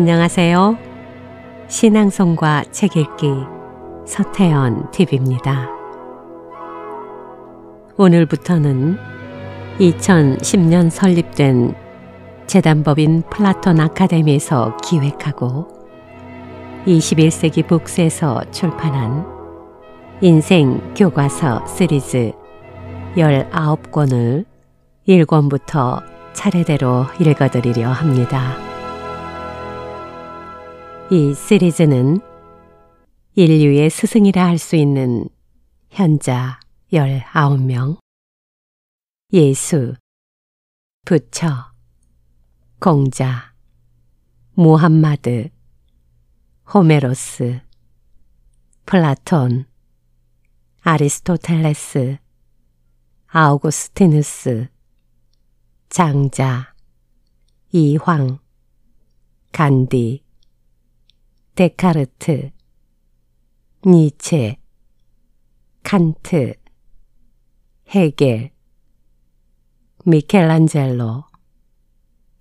안녕하세요. 신앙송과 책 읽기 서태연 TV입니다. 오늘부터는 2010년 설립된 재단법인 플라톤 아카데미에서 기획하고 21세기 북스에서 출판한 인생 교과서 시리즈 19권을 1권부터 차례대로 읽어드리려 합니다. 이 시리즈는 인류의 스승이라 할 수 있는 현자 19명, 예수, 부처, 공자, 무함마드, 호메로스, 플라톤, 아리스토텔레스, 아우구스티누스, 장자, 이황, 간디, 데카르트, 니체, 칸트, 헤겔, 미켈란젤로,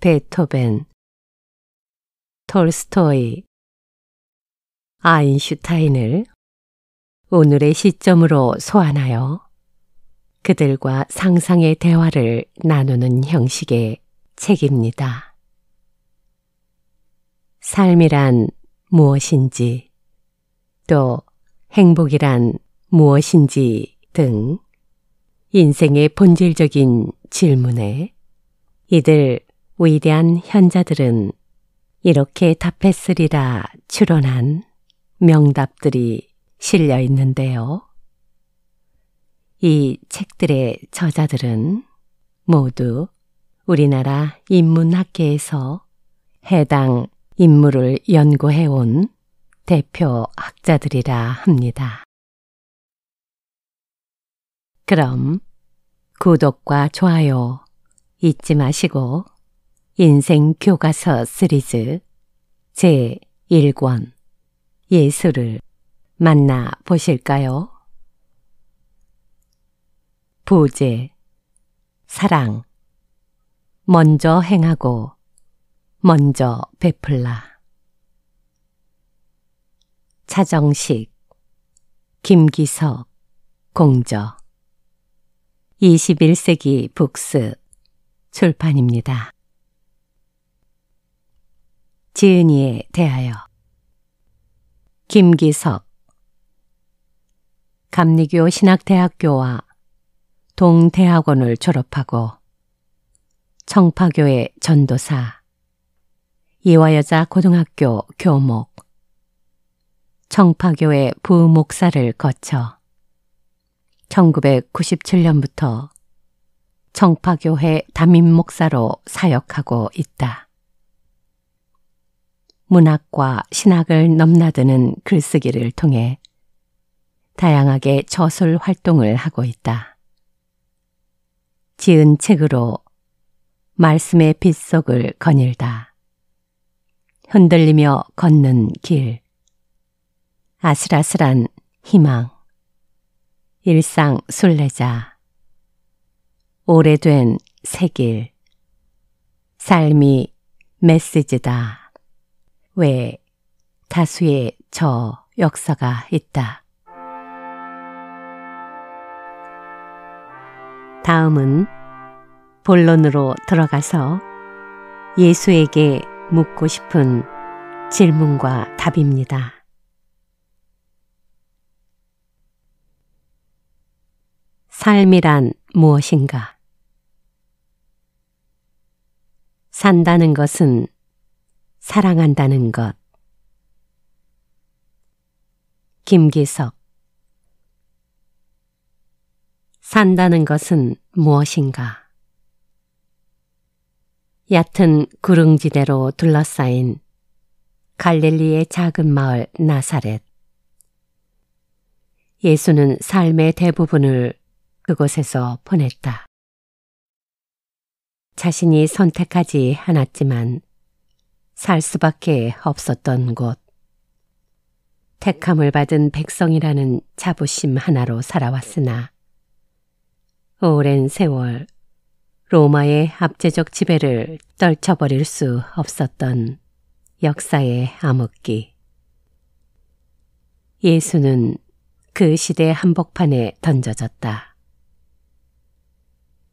베토벤, 톨스토이, 아인슈타인을 오늘의 시점으로 소환하여 그들과 상상의 대화를 나누는 형식의 책입니다. 삶이란 무엇인지, 또 행복이란 무엇인지 등 인생의 본질적인 질문에 이들 위대한 현자들은 이렇게 답했으리라 추론한 명답들이 실려 있는데요. 이 책들의 저자들은 모두 우리나라 인문학계에서 해당 인물을 연구해온 대표 학자들이라 합니다. 그럼 구독과 좋아요 잊지 마시고 인생 교과서 시리즈 제1권 예수를 만나 보실까요? 부제, 사랑, 먼저 행하고 먼저 베풀라. 차정식, 김기석, 공저 21세기 북스 출판입니다. 지은이에 대하여 김기석 감리교 신학대학교와 동대학원을 졸업하고 청파교회 전도사, 이화여자 고등학교 교목, 청파교회 부목사를 거쳐 1997년부터 청파교회 담임목사로 사역하고 있다. 문학과 신학을 넘나드는 글쓰기를 통해 다양하게 저술 활동을 하고 있다. 지은 책으로 말씀의 빗속을 거닐다, 흔들리며 걷는 길, 아슬아슬한 희망, 일상 순례자, 오래된 새길, 삶이 메시지다 외 다수의 저 역사가 있다. 다음은 본론으로 들어가서 예수에게 묻고 싶은 질문과 답입니다. 삶이란 무엇인가? 산다는 것은 사랑한다는 것. 김기석. 산다는 것은 무엇인가? 얕은 구릉지대로 둘러싸인 갈릴리의 작은 마을 나사렛. 예수는 삶의 대부분을 그곳에서 보냈다. 자신이 선택하지 않았지만 살 수밖에 없었던 곳. 택함을 받은 백성이라는 자부심 하나로 살아왔으나 오랜 세월 로마의 압제적 지배를 떨쳐버릴 수 없었던 역사의 암흑기. 예수는 그 시대 한복판에 던져졌다.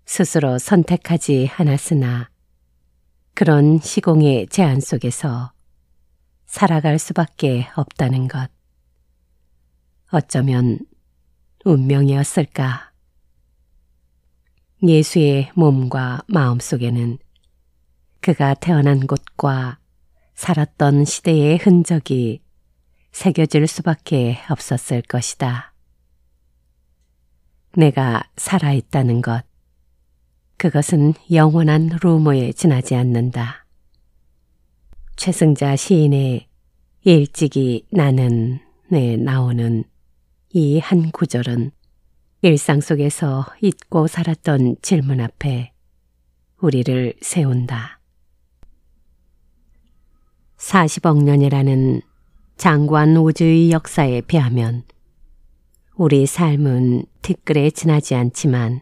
스스로 선택하지 않았으나 그런 시공의 제한 속에서 살아갈 수밖에 없다는 것. 어쩌면 운명이었을까? 예수의 몸과 마음 속에는 그가 태어난 곳과 살았던 시대의 흔적이 새겨질 수밖에 없었을 것이다. 내가 살아있다는 것, 그것은 영원한 루머에 지나지 않는다. 최승자 시인의 일찍이 나는에 나오는 이 한 구절은 일상 속에서 잊고 살았던 질문 앞에 우리를 세운다. 40억 년이라는 장구한 우주의 역사에 비하면 우리 삶은 티끌에 지나지 않지만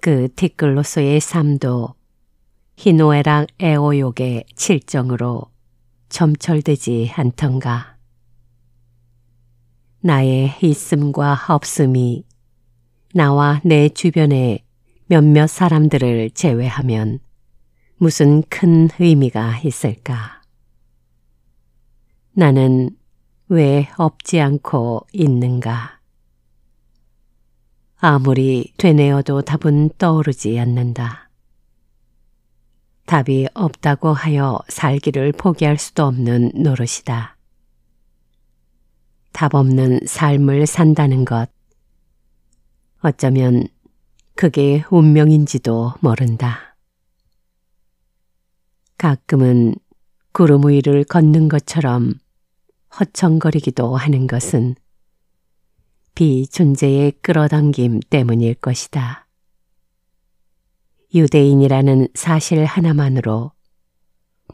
그 티끌로서의 삶도 희노애락 애오욕의 칠정으로 점철되지 않던가. 나의 있음과 없음이 나와 내 주변의 몇몇 사람들을 제외하면 무슨 큰 의미가 있을까? 나는 왜 없지 않고 있는가? 아무리 되뇌어도 답은 떠오르지 않는다. 답이 없다고 하여 살기를 포기할 수도 없는 노릇이다. 답 없는 삶을 산다는 것, 어쩌면 그게 운명인지도 모른다. 가끔은 구름 위를 걷는 것처럼 허청거리기도 하는 것은 비존재의 끌어당김 때문일 것이다. 유대인이라는 사실 하나만으로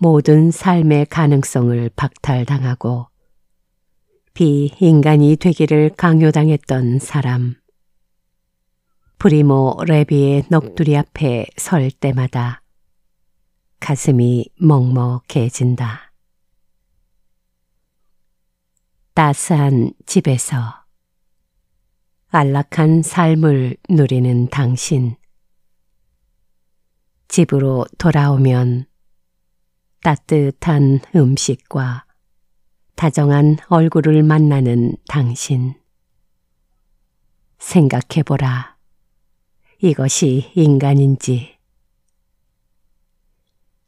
모든 삶의 가능성을 박탈당하고 비인간이 되기를 강요당했던 사람. 프리모 레비의 넋두리 앞에 설 때마다 가슴이 먹먹해진다. 따스한 집에서 안락한 삶을 누리는 당신. 집으로 돌아오면 따뜻한 음식과 다정한 얼굴을 만나는 당신. 생각해보라. 이것이 인간인지.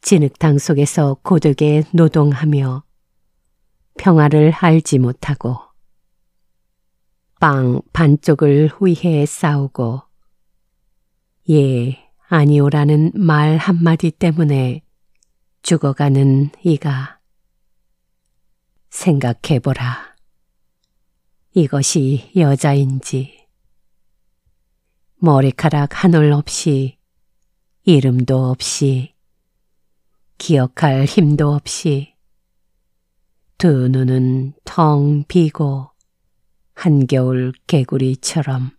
진흙탕 속에서 고되게 노동하며 평화를 알지 못하고 빵 반쪽을 위해 싸우고 예, 아니오라는 말 한마디 때문에 죽어가는 이가. 생각해보라. 이것이 여자인지. 머리카락 한 올 없이, 이름도 없이, 기억할 힘도 없이, 두 눈은 텅 비고 한겨울 개구리처럼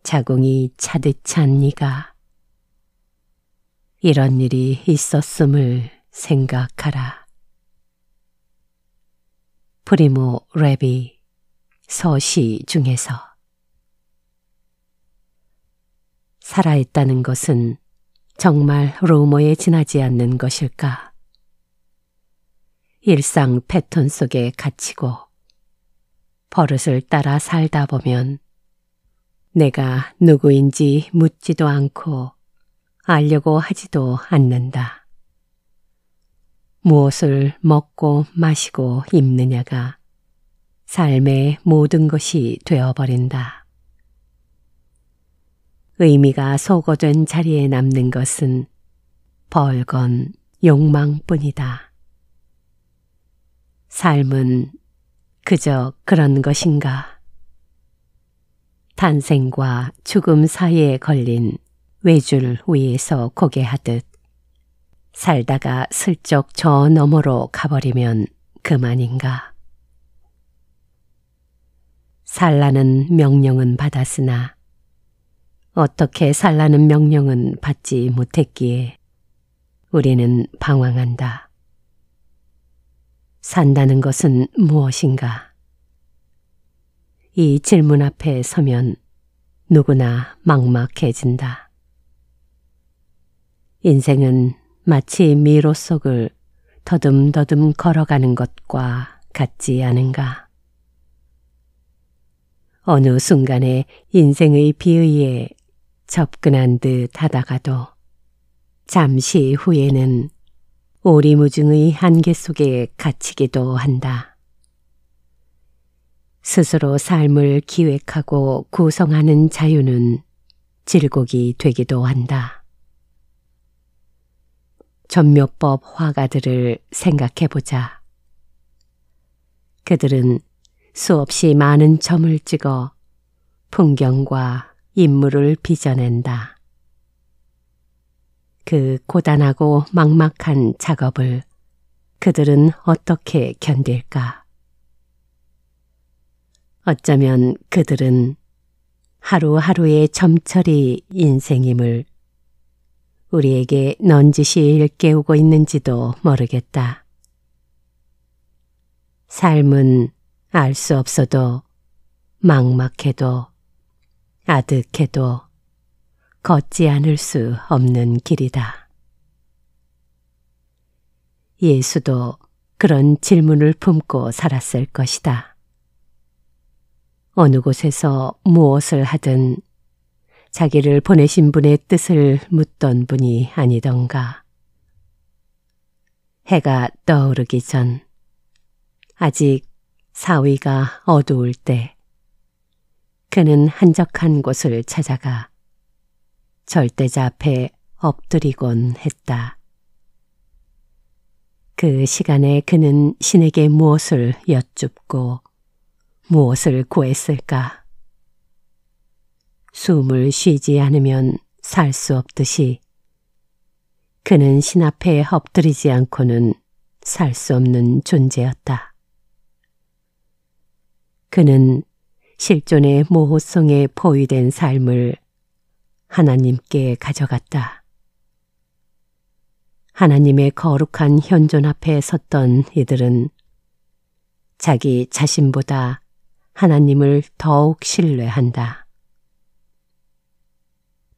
자궁이 차듯 찬 이가. 이런 일이 있었음을 생각하라. 프리모 레비 서시 중에서. 살아있다는 것은 정말 루머에 지나지 않는 것일까? 일상 패턴 속에 갇히고 버릇을 따라 살다 보면 내가 누구인지 묻지도 않고 알려고 하지도 않는다. 무엇을 먹고 마시고 입느냐가 삶의 모든 것이 되어버린다. 의미가 소거된 자리에 남는 것은 벌건 욕망뿐이다. 삶은 그저 그런 것인가? 탄생과 죽음 사이에 걸린 외줄 위에서 고개하듯 살다가 슬쩍 저 너머로 가버리면 그만인가? 살라는 명령은 받았으나 어떻게 살라는 명령은 받지 못했기에 우리는 방황한다. 산다는 것은 무엇인가? 이 질문 앞에 서면 누구나 막막해진다. 인생은 마치 미로 속을 더듬더듬 걸어가는 것과 같지 않은가? 어느 순간에 인생의 비의에 접근한 듯 하다가도 잠시 후에는 오리무중의 한계 속에 갇히기도 한다. 스스로 삶을 기획하고 구성하는 자유는 질곡이 되기도 한다. 전묘법 화가들을 생각해보자. 그들은 수없이 많은 점을 찍어 풍경과 인물을 빚어낸다. 그 고단하고 막막한 작업을 그들은 어떻게 견딜까? 어쩌면 그들은 하루하루의 점철이 인생임을 우리에게 넌지시 일깨우고 있는지도 모르겠다. 삶은 알 수 없어도 막막해도 아득해도 걷지 않을 수 없는 길이다. 예수도 그런 질문을 품고 살았을 것이다. 어느 곳에서 무엇을 하든 자기를 보내신 분의 뜻을 묻던 분이 아니던가. 해가 떠오르기 전, 아직 사위가 어두울 때, 그는 한적한 곳을 찾아가 절대자 앞에 엎드리곤 했다. 그 시간에 그는 신에게 무엇을 여쭙고 무엇을 구했을까? 숨을 쉬지 않으면 살 수 없듯이 그는 신 앞에 엎드리지 않고는 살 수 없는 존재였다. 그는 실존의 모호성에 포위된 삶을 하나님께 가져갔다. 하나님의 거룩한 현존 앞에 섰던 이들은 자기 자신보다 하나님을 더욱 신뢰한다.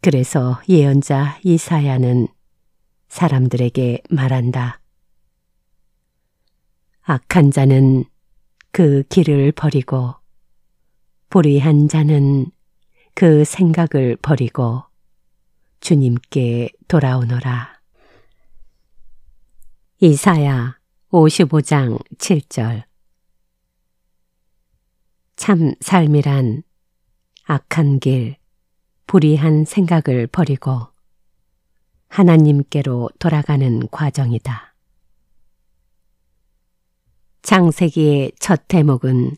그래서 예언자 이사야는 사람들에게 말한다. 악한 자는 그 길을 버리고 불의한 자는 그 생각을 버리고 주님께 돌아오너라. 이사야 55장 7절. 참 삶이란 악한 길, 불의한 생각을 버리고 하나님께로 돌아가는 과정이다. 창세기의 첫 대목은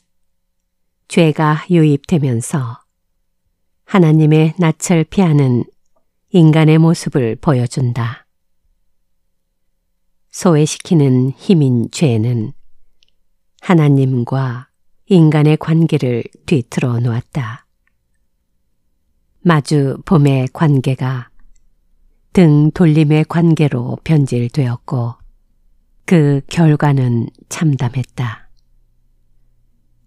죄가 유입되면서 하나님의 낯을 피하는 인간의 모습을 보여준다. 소외시키는 힘인 죄는 하나님과 인간의 관계를 뒤틀어 놓았다. 마주 봄의 관계가 등 돌림의 관계로 변질되었고 그 결과는 참담했다.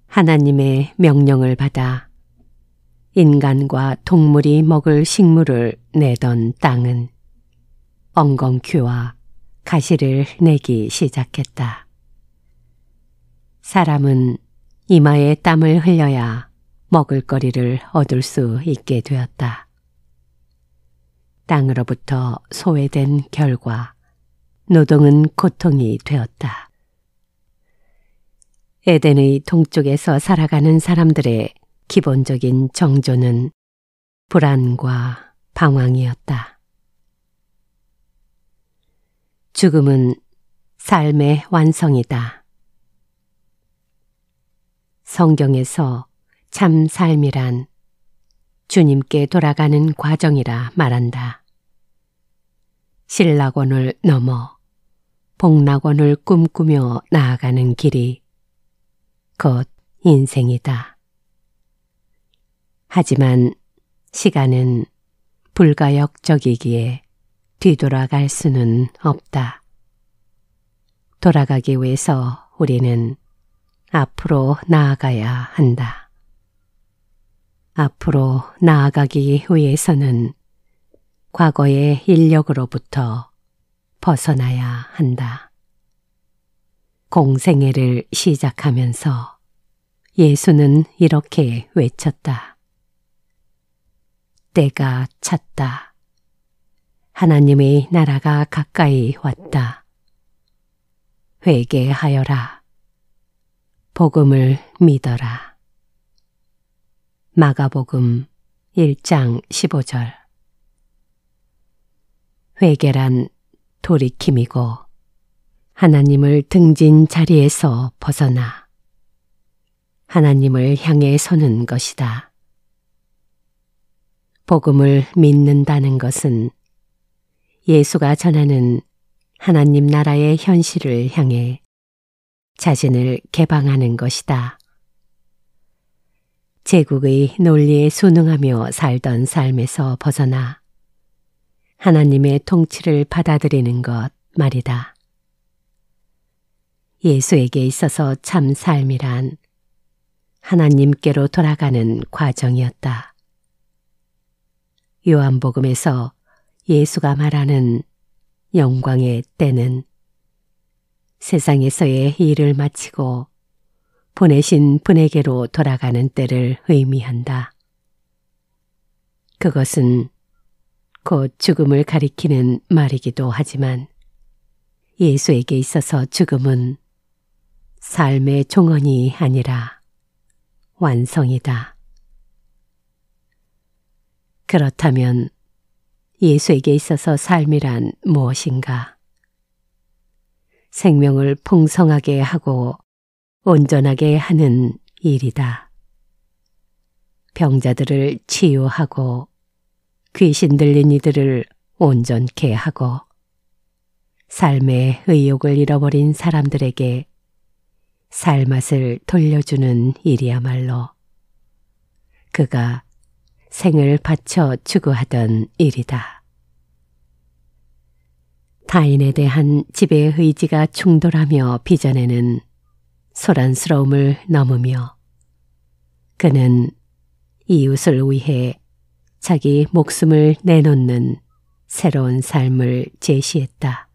하나님의 명령을 받아 인간과 동물이 먹을 식물을 내던 땅은 엉겅퀴와 가시를 내기 시작했다. 사람은 이마에 땀을 흘려야 먹을거리를 얻을 수 있게 되었다. 땅으로부터 소외된 결과 노동은 고통이 되었다. 에덴의 동쪽에서 살아가는 사람들의 기본적인 정조는 불안과 방황이었다. 죽음은 삶의 완성이다. 성경에서 참 삶이란 주님께 돌아가는 과정이라 말한다. 신락원을 넘어 복락원을 꿈꾸며 나아가는 길이 곧 인생이다. 하지만 시간은 불가역적이기에 뒤돌아갈 수는 없다. 돌아가기 위해서 우리는 앞으로 나아가야 한다. 앞으로 나아가기 위해서는 과거의 인력으로부터 벗어나야 한다. 공생애를 시작하면서 예수는 이렇게 외쳤다. 때가 찼다. 하나님의 나라가 가까이 왔다. 회개하여라. 복음을 믿어라. 마가복음 1장 15절. 회개란 돌이킴이고 하나님을 등진 자리에서 벗어나 하나님을 향해 서는 것이다. 복음을 믿는다는 것은 예수가 전하는 하나님 나라의 현실을 향해 자신을 개방하는 것이다. 제국의 논리에 순응하며 살던 삶에서 벗어나 하나님의 통치를 받아들이는 것 말이다. 예수에게 있어서 참 삶이란 하나님께로 돌아가는 과정이었다. 요한복음에서 예수가 말하는 영광의 때는 세상에서의 일을 마치고 보내신 분에게로 돌아가는 때를 의미한다. 그것은 곧 죽음을 가리키는 말이기도 하지만 예수에게 있어서 죽음은 삶의 종언이 아니라 완성이다. 그렇다면 예수에게 있어서 삶이란 무엇인가? 생명을 풍성하게 하고 온전하게 하는 일이다. 병자들을 치유하고 귀신 들린 이들을 온전케 하고 삶의 의욕을 잃어버린 사람들에게 살맛을 돌려주는 일이야말로 그가 생을 바쳐 추구하던 일이다. 타인에 대한 지배의 의지가 충돌하며 빚어내는 소란스러움을 넘으며 그는 이웃을 위해 자기 목숨을 내놓는 새로운 삶을 제시했다.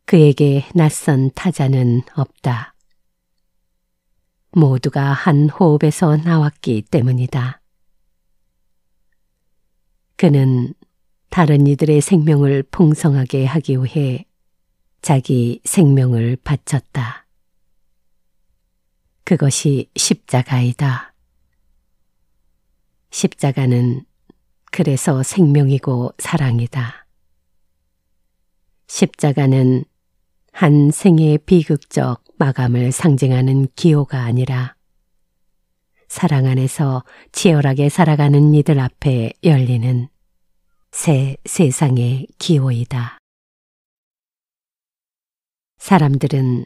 그에게 낯선 타자는 없다. 모두가 한 호흡에서 나왔기 때문이다. 그는 다른 이들의 생명을 풍성하게 하기 위해 자기 생명을 바쳤다. 그것이 십자가이다. 십자가는 그래서 생명이고 사랑이다. 십자가는 한 생의 비극적 마감을 상징하는 기호가 아니라 사랑 안에서 치열하게 살아가는 이들 앞에 열리는 새 세상의 기호이다. 사람들은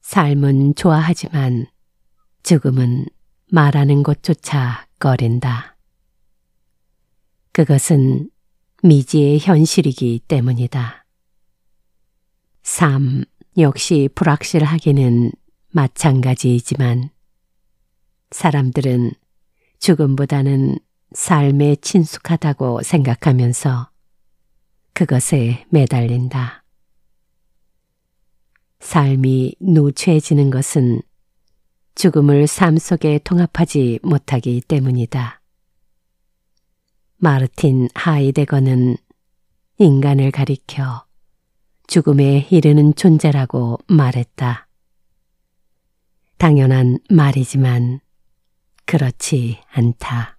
삶은 좋아하지만 죽음은 말하는 것조차 꺼린다. 그것은 미지의 현실이기 때문이다. 삶 역시 불확실하기는 마찬가지이지만 사람들은 죽음보다는 삶에 친숙하다고 생각하면서 그것에 매달린다. 삶이 누추해지는 것은 죽음을 삶 속에 통합하지 못하기 때문이다. 마르틴 하이데거는 인간을 가리켜 죽음에 이르는 존재라고 말했다. 당연한 말이지만 그렇지 않다.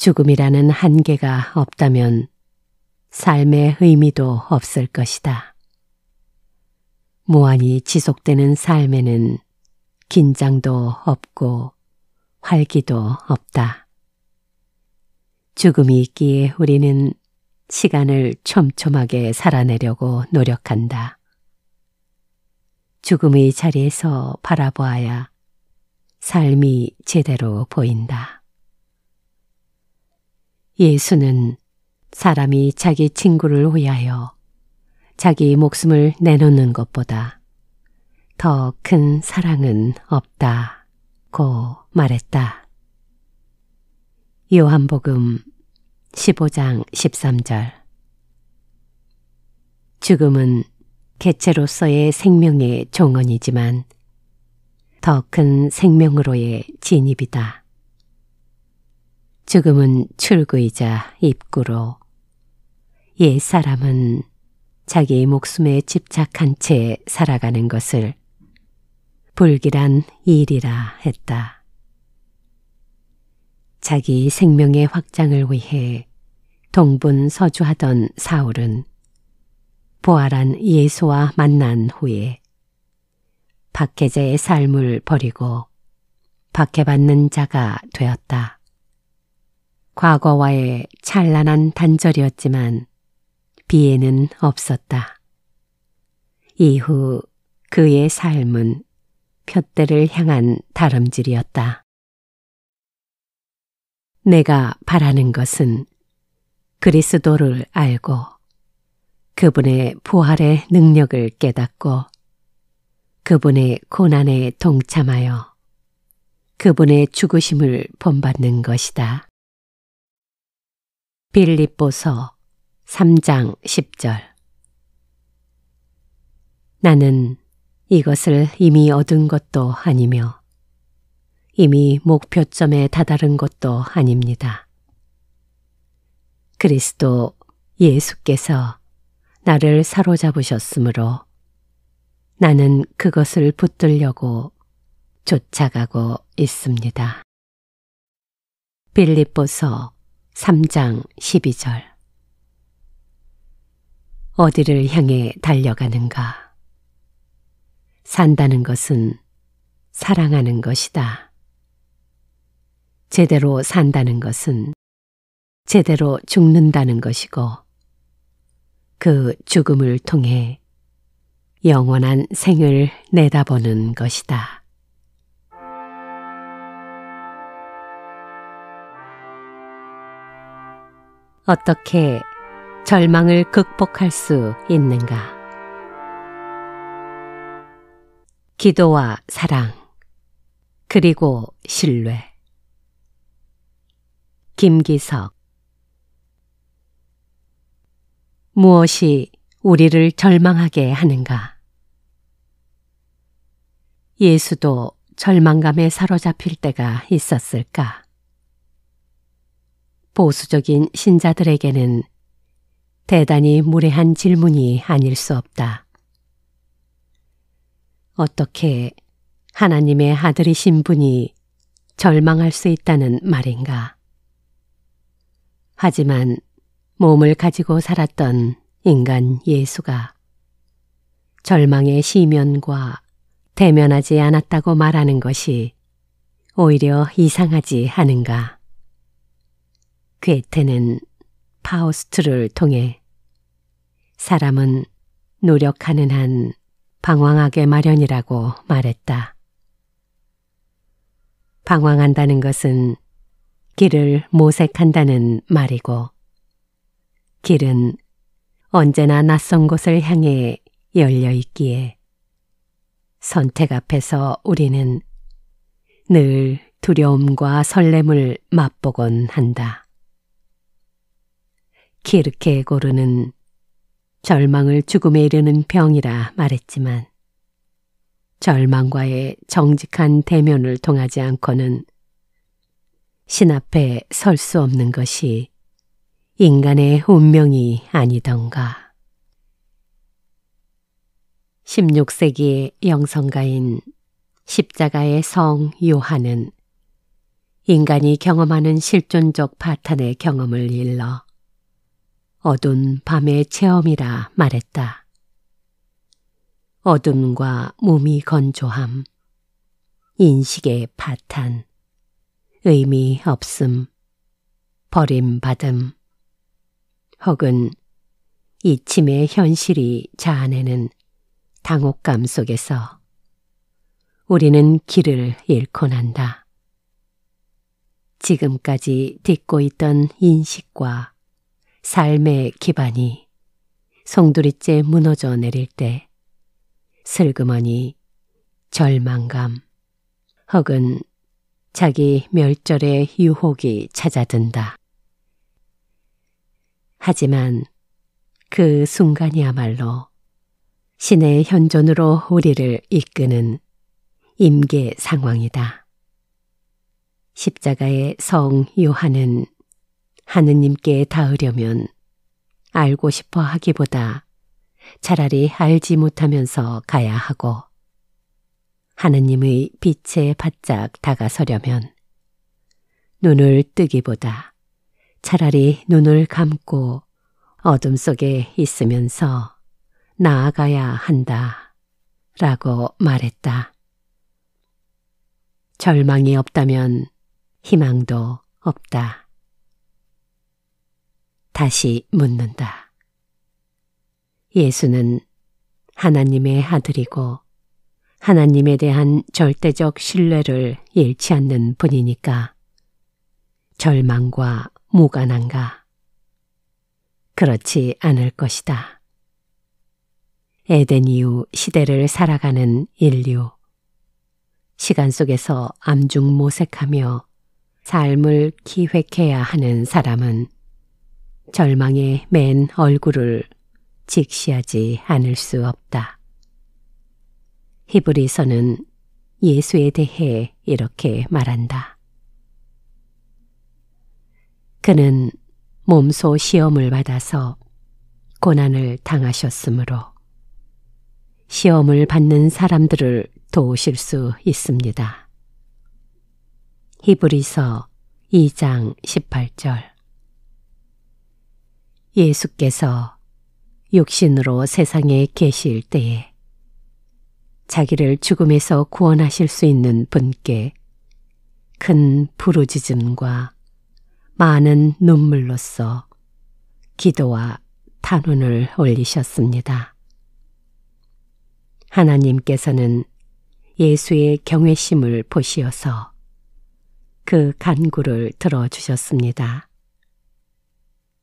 죽음이라는 한계가 없다면 삶의 의미도 없을 것이다. 무한히 지속되는 삶에는 긴장도 없고 활기도 없다. 죽음이 있기에 우리는 시간을 촘촘하게 살아내려고 노력한다. 죽음의 자리에서 바라보아야 삶이 제대로 보인다. 예수는 사람이 자기 친구를 위하여 자기 목숨을 내놓는 것보다 더 큰 사랑은 없다고 말했다. 요한복음 15장 13절. 죽음은 개체로서의 생명의 종언이지만 더 큰 생명으로의 진입이다. 죽음은 출구이자 입구로 옛 사람은 자기 목숨에 집착한 채 살아가는 것을 불길한 일이라 했다. 자기 생명의 확장을 위해 동분서주하던 사울은 부활한 예수와 만난 후에 박해자의 삶을 버리고 박해받는 자가 되었다. 과거와의 찬란한 단절이었지만 비애는 없었다. 이후 그의 삶은 표대를 향한 다름질이었다. 내가 바라는 것은 그리스도를 알고 그분의 부활의 능력을 깨닫고 그분의 고난에 동참하여 그분의 죽으심을 본받는 것이다. 빌립보서 3장 10절. 나는 이것을 이미 얻은 것도 아니며 이미 목표점에 다다른 것도 아닙니다. 그리스도 예수께서 나를 사로잡으셨으므로 나는 그것을 붙들려고 쫓아가고 있습니다. 빌립보서 3장 12절. 어디를 향해 달려가는가? 산다는 것은 사랑하는 것이다. 제대로 산다는 것은 제대로 죽는다는 것이고 그 죽음을 통해 영원한 생을 내다보는 것이다. 어떻게 절망을 극복할 수 있는가? 기도와 사랑, 그리고 신뢰. 김기석. 무엇이 우리를 절망하게 하는가? 예수도 절망감에 사로잡힐 때가 있었을까? 보수적인 신자들에게는 대단히 무례한 질문이 아닐 수 없다. 어떻게 하나님의 아들이신 분이 절망할 수 있다는 말인가? 하지만 몸을 가지고 살았던 인간 예수가 절망의 시면과 대면하지 않았다고 말하는 것이 오히려 이상하지 않은가? 괴테는 파우스트를 통해 사람은 노력하는 한 방황하게 마련이라고 말했다. 방황한다는 것은 길을 모색한다는 말이고 길은 언제나 낯선 곳을 향해 열려 있기에 선택 앞에서 우리는 늘 두려움과 설렘을 맛보곤 한다. 키르케고르는 절망을 죽음에 이르는 병이라 말했지만 절망과의 정직한 대면을 통하지 않고는 신 앞에 설 수 없는 것이 인간의 운명이 아니던가. 16세기의 영성가인 십자가의 성 요한은 인간이 경험하는 실존적 파탄의 경험을 일러 어두운 밤의 체험이라 말했다. 어둠과 몸이 건조함, 인식의 파탄, 의미 없음, 버림받음, 혹은 이침의 현실이 자아내는 당혹감 속에서 우리는 길을 잃곤 한다. 지금까지 딛고 있던 인식과 삶의 기반이 송두리째 무너져 내릴 때 슬그머니 절망감 혹은 자기 멸절의 유혹이 찾아든다. 하지만 그 순간이야말로 신의 현존으로 우리를 이끄는 임계 상황이다. 십자가의 성 요한은 하느님께 닿으려면 알고 싶어 하기보다 차라리 알지 못하면서 가야 하고 하느님의 빛에 바짝 다가서려면 눈을 뜨기보다 차라리 눈을 감고 어둠 속에 있으면서 나아가야 한다 라고 말했다. 절망이 없다면 희망도 없다. 다시 묻는다. 예수는 하나님의 아들이고 하나님에 대한 절대적 신뢰를 잃지 않는 분이니까 절망과 무관한가? 그렇지 않을 것이다. 에덴 이후 시대를 살아가는 인류, 시간 속에서 암중모색하며 삶을 기획해야 하는 사람은 절망의 맨 얼굴을 직시하지 않을 수 없다. 히브리서는 예수에 대해 이렇게 말한다. 그는 몸소 시험을 받아서 고난을 당하셨으므로 시험을 받는 사람들을 도우실 수 있습니다. 히브리서 2장 18절. 예수께서 육신으로 세상에 계실 때에 자기를 죽음에서 구원하실 수 있는 분께 큰 부르짖음과 많은 눈물로써 기도와 탄원을 올리셨습니다. 하나님께서는 예수의 경외심을 보시어서 그 간구를 들어주셨습니다.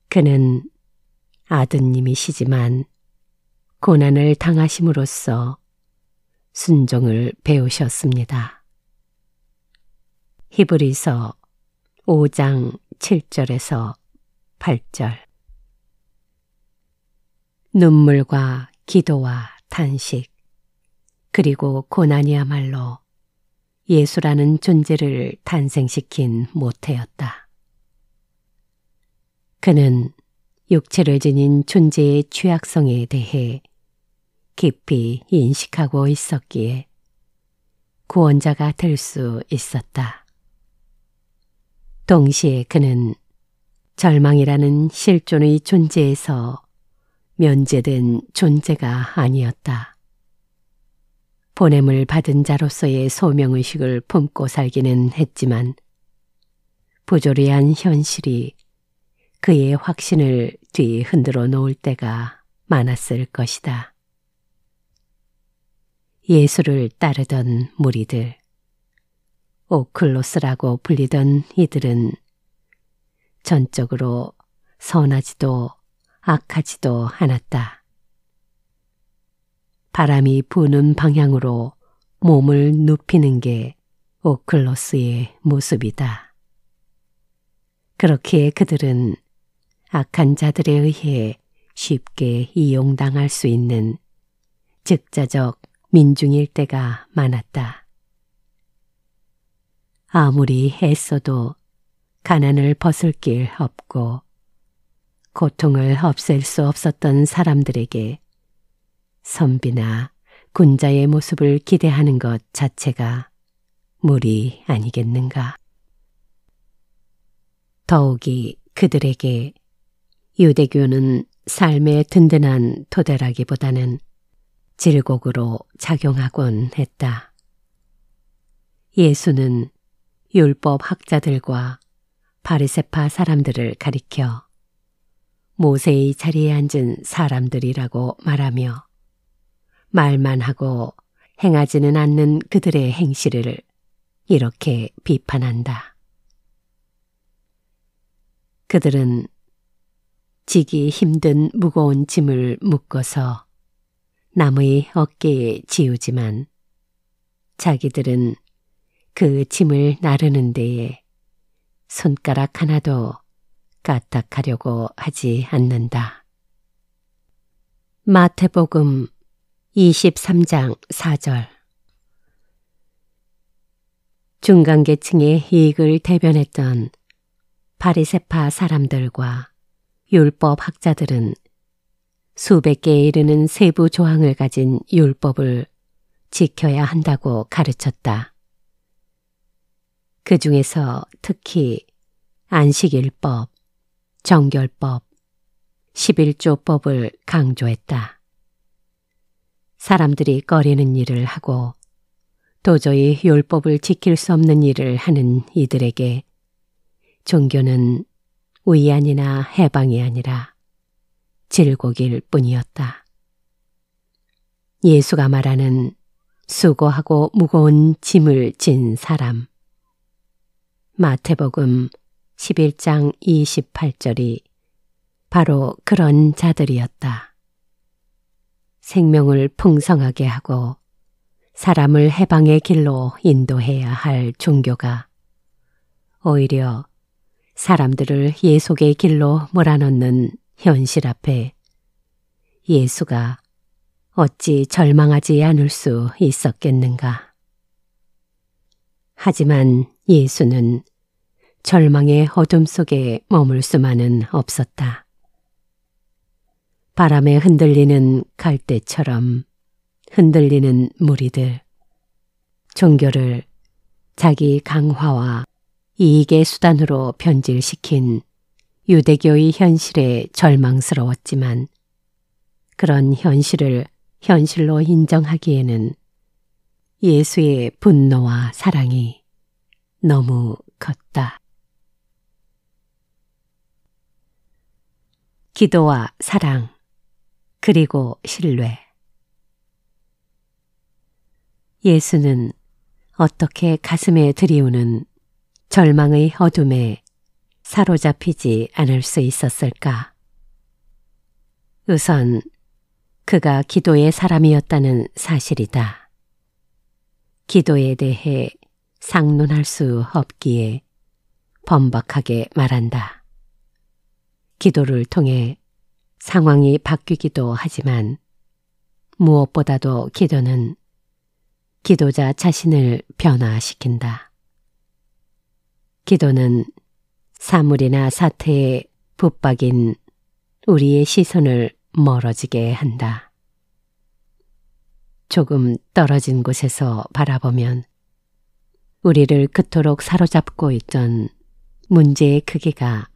그는 아드님이시지만 고난을 당하심으로써 순종을 배우셨습니다. 히브리서 5장 7절에서 8절. 눈물과 기도와 탄식, 그리고 고난이야말로 예수라는 존재를 탄생시킨 모태였다. 그는 육체를 지닌 존재의 취약성에 대해 깊이 인식하고 있었기에 구원자가 될 수 있었다. 동시에 그는 절망이라는 실존의 존재에서 면제된 존재가 아니었다. 보냄을 받은 자로서의 소명의식을 품고 살기는 했지만 부조리한 현실이 그의 확신을 뒤흔들어 놓을 때가 많았을 것이다. 예수를 따르던 무리들, 오클로스라고 불리던 이들은 전적으로 선하지도 악하지도 않았다. 바람이 부는 방향으로 몸을 눕히는 게 오클로스의 모습이다. 그렇기에 그들은 악한 자들에 의해 쉽게 이용당할 수 있는 즉자적 민중일 때가 많았다. 아무리 애써도 가난을 벗을 길 없고 고통을 없앨 수 없었던 사람들에게 선비나 군자의 모습을 기대하는 것 자체가 무리 아니겠는가. 더욱이 그들에게 유대교는 삶의 든든한 토대라기보다는 질곡으로 작용하곤 했다. 예수는 율법 학자들과 바리새파 사람들을 가리켜 모세의 자리에 앉은 사람들이라고 말하며 말만 하고 행하지는 않는 그들의 행실을 이렇게 비판한다. 그들은 지기 힘든 무거운 짐을 묶어서 남의 어깨에 지우지만 자기들은 그 짐을 나르는 데에 손가락 하나도 까딱하려고 하지 않는다. 마태복음 23장 4절. 중간계층의 이익을 대변했던 바리새파 사람들과 율법 학자들은 수백 개에 이르는 세부 조항을 가진 율법을 지켜야 한다고 가르쳤다. 그 중에서 특히 안식일법, 정결법, 11조법을 강조했다. 사람들이 꺼리는 일을 하고 도저히 율법을 지킬 수 없는 일을 하는 이들에게 종교는 위안이나 해방이 아니라 질곡일 뿐이었다. 예수가 말하는 수고하고 무거운 짐을 진 사람. 마태복음 11장 28절이 바로 그런 자들이었다. 생명을 풍성하게 하고 사람을 해방의 길로 인도해야 할 종교가 오히려 사람들을 예속의 길로 몰아넣는 현실 앞에 예수가 어찌 절망하지 않을 수 있었겠는가. 하지만 예수는 절망의 어둠 속에 머물 수만은 없었다. 바람에 흔들리는 갈대처럼 흔들리는 무리들, 종교를 자기 강화와 이익의 수단으로 변질시킨 유대교의 현실에 절망스러웠지만 그런 현실을 현실로 인정하기에는 예수의 분노와 사랑이 너무 컸다. 기도와 사랑, 그리고 신뢰. 예수는 어떻게 가슴에 들이우는 절망의 어둠에 사로잡히지 않을 수 있었을까? 우선 그가 기도의 사람이었다는 사실이다. 기도에 대해 상론할 수 없기에 번박하게 말한다. 기도를 통해 상황이 바뀌기도 하지만 무엇보다도 기도는 기도자 자신을 변화시킨다. 기도는 사물이나 사태에 붙박인 우리의 시선을 멀어지게 한다. 조금 떨어진 곳에서 바라보면 우리를 그토록 사로잡고 있던 문제의 크기가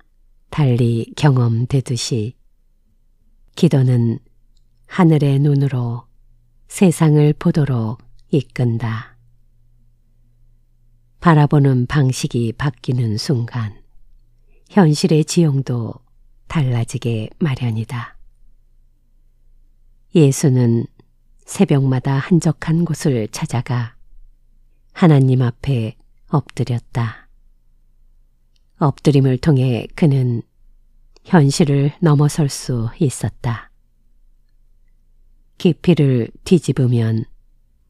달리 경험되듯이 기도는 하늘의 눈으로 세상을 보도록 이끈다. 바라보는 방식이 바뀌는 순간 현실의 지형도 달라지게 마련이다. 예수는 새벽마다 한적한 곳을 찾아가 하나님 앞에 엎드렸다. 엎드림을 통해 그는 현실을 넘어설 수 있었다. 깊이를 뒤집으면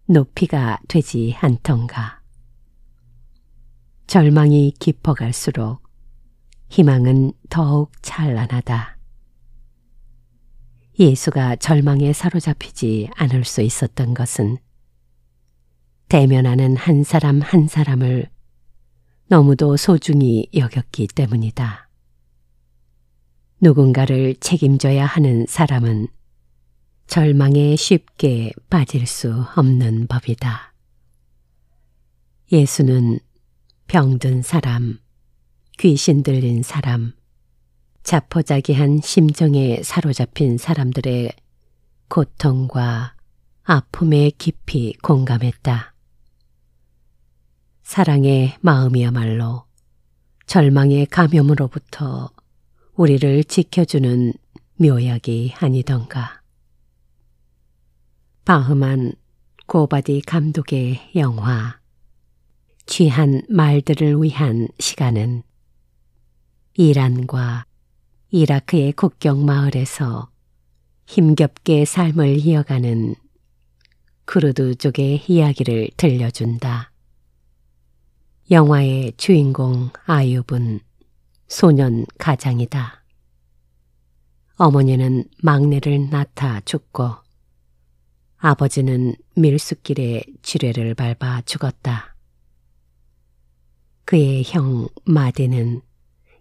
높이가 되지 않던가. 절망이 깊어갈수록 희망은 더욱 찬란하다. 예수가 절망에 사로잡히지 않을 수 있었던 것은 대면하는 한 사람 한 사람을 너무도 소중히 여겼기 때문이다. 누군가를 책임져야 하는 사람은 절망에 쉽게 빠질 수 없는 법이다. 예수는 병든 사람, 귀신 들린 사람, 자포자기한 심정에 사로잡힌 사람들의 고통과 아픔에 깊이 공감했다. 사랑의 마음이야말로 절망의 감염으로부터 우리를 지켜주는 묘약이 아니던가. 바흐만 고바디 감독의 영화 취한 말들을 위한 시간은 이란과 이라크의 국경 마을에서 힘겹게 삶을 이어가는 쿠르드족의 이야기를 들려준다. 영화의 주인공 아윳은 소년 가장이다. 어머니는 막내를 낳다 죽고 아버지는 밀숲길에 지뢰를 밟아 죽었다. 그의 형 마디는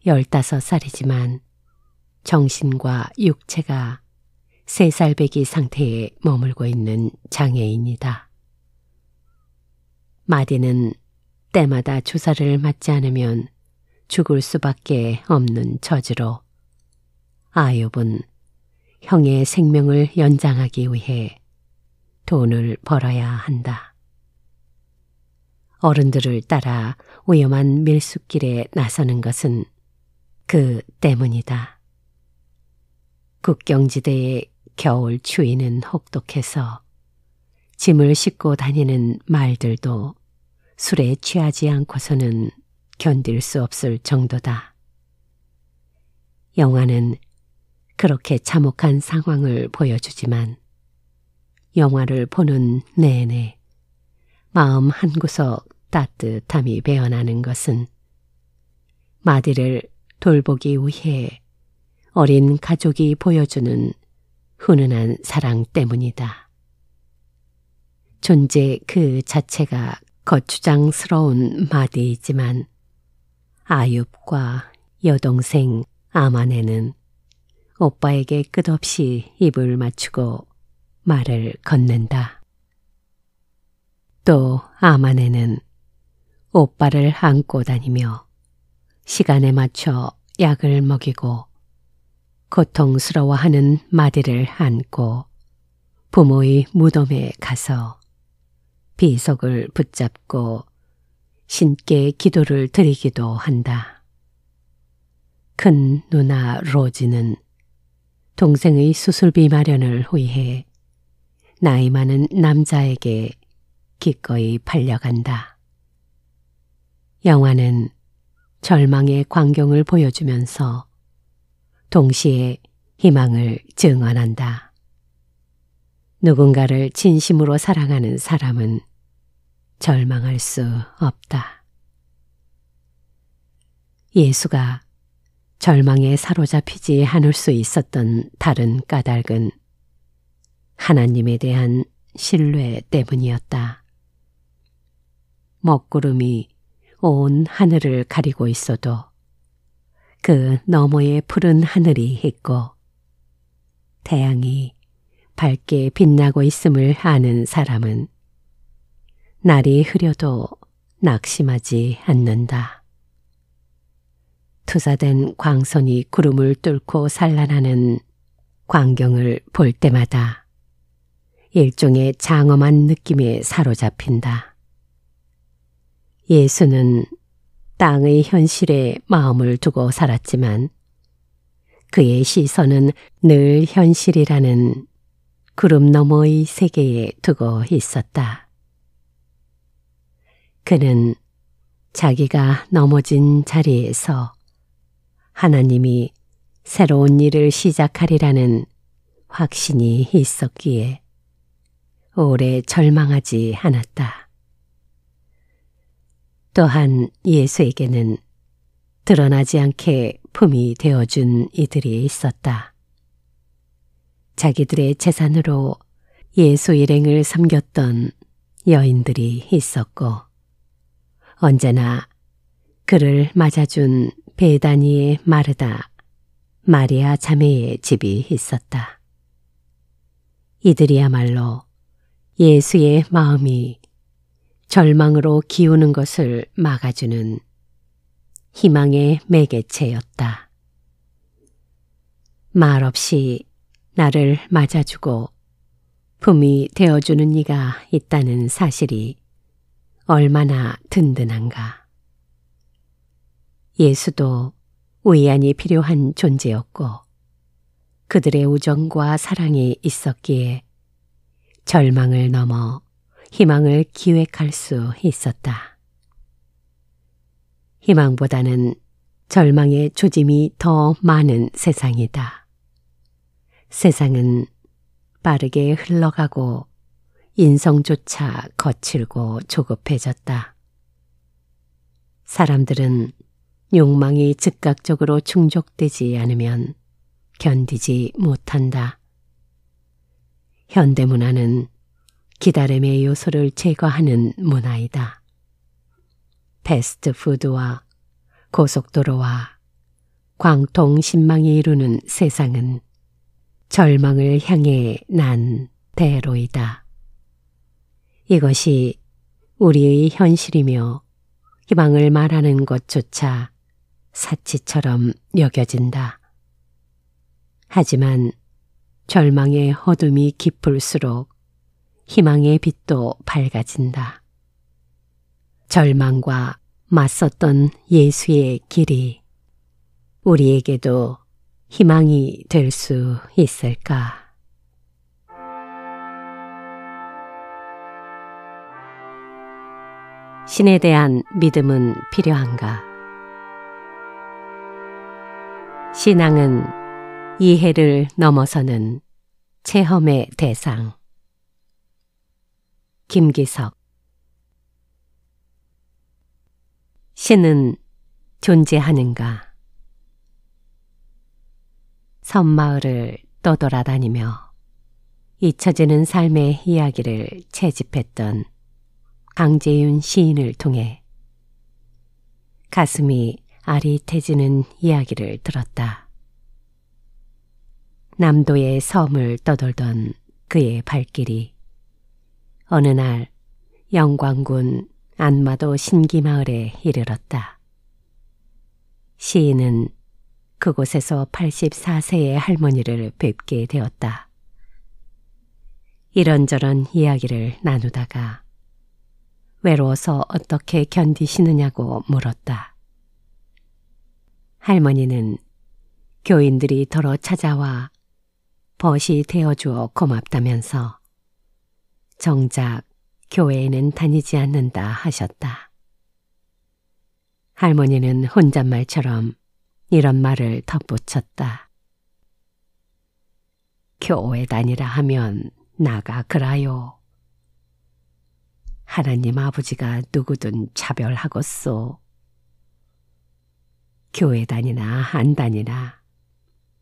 15살이지만 정신과 육체가 3살배기 상태에 머물고 있는 장애인이다. 마디는 때마다 주사를 맞지 않으면 죽을 수밖에 없는 처지로 아윳은 형의 생명을 연장하기 위해 돈을 벌어야 한다. 어른들을 따라 위험한 밀숲길에 나서는 것은 그 때문이다. 국경지대의 겨울 추위는 혹독해서 짐을 싣고 다니는 말들도 술에 취하지 않고서는 견딜 수 없을 정도다. 영화는 그렇게 참혹한 상황을 보여주지만 영화를 보는 내내 마음 한구석 따뜻함이 배어나는 것은 마디를 돌보기 위해 어린 가족이 보여주는 훈훈한 사랑 때문이다. 존재 그 자체가 거추장스러운 마디이지만 아윳과 여동생 아마네는 오빠에게 끝없이 입을 맞추고 말을 건넨다. 또 아마네는 오빠를 안고 다니며 시간에 맞춰 약을 먹이고 고통스러워하는 마디를 안고 부모의 무덤에 가서 비석을 붙잡고 신께 기도를 드리기도 한다. 큰 누나 로지는 동생의 수술비 마련을 위해 나이 많은 남자에게 기꺼이 팔려간다. 영화는 절망의 광경을 보여주면서 동시에 희망을 증언한다. 누군가를 진심으로 사랑하는 사람은 절망할 수 없다. 예수가 절망에 사로잡히지 않을 수 있었던 다른 까닭은 하나님에 대한 신뢰 때문이었다. 먹구름이 온 하늘을 가리고 있어도 그 너머에 푸른 하늘이 있고 태양이 밝게 빛나고 있음을 아는 사람은 날이 흐려도 낙심하지 않는다. 투사된 광선이 구름을 뚫고 산란하는 광경을 볼 때마다 일종의 장엄한 느낌에 사로잡힌다. 예수는 땅의 현실에 마음을 두고 살았지만 그의 시선은 늘 현실이라는 구름 너머의 세계에 두고 있었다. 그는 자기가 넘어진 자리에서 하나님이 새로운 일을 시작하리라는 확신이 있었기에 오래 절망하지 않았다. 또한 예수에게는 드러나지 않게 품이 되어준 이들이 있었다. 자기들의 재산으로 예수 일행을 섬겼던 여인들이 있었고 언제나 그를 맞아준 베다니의 마르다, 마리아 자매의 집이 있었다. 이들이야말로 예수의 마음이 절망으로 기우는 것을 막아주는 희망의 매개체였다. 말없이 나를 맞아주고 품이 되어주는 이가 있다는 사실이 얼마나 든든한가. 예수도 위안이 필요한 존재였고 그들의 우정과 사랑이 있었기에 절망을 넘어 희망을 기획할 수 있었다. 희망보다는 절망의 조짐이 더 많은 세상이다. 세상은 빠르게 흘러가고 인성조차 거칠고 조급해졌다. 사람들은 욕망이 즉각적으로 충족되지 않으면 견디지 못한다. 현대문화는 기다림의 요소를 제거하는 문화이다. 패스트푸드와 고속도로와 광통신망이 이루는 세상은 절망을 향해 난 대로이다. 이것이 우리의 현실이며 희망을 말하는 것조차 사치처럼 여겨진다. 하지만 절망의 어둠이 깊을수록 희망의 빛도 밝아진다. 절망과 맞섰던 예수의 길이 우리에게도 희망이 될 수 있을까? 신에 대한 믿음은 필요한가? 신앙은 이해를 넘어서는 체험의 대상. 김기석. 신은 존재하는가? 섬마을을 떠돌아다니며 잊혀지는 삶의 이야기를 채집했던 강재윤 시인을 통해 가슴이 아릿해지는 이야기를 들었다. 남도의 섬을 떠돌던 그의 발길이 어느 날 영광군 안마도 신기마을에 이르렀다. 시인은 그곳에서 84세의 할머니를 뵙게 되었다. 이런저런 이야기를 나누다가 외로워서 어떻게 견디시느냐고 물었다. 할머니는 교인들이 더러 찾아와 벗이 되어주어 고맙다면서 정작 교회에는 다니지 않는다 하셨다. 할머니는 혼잣말처럼 이런 말을 덧붙였다. 교회 다니라 하면 나가 그라요. 하나님 아버지가 누구든 차별하겠소. 교회 다니나 안 다니나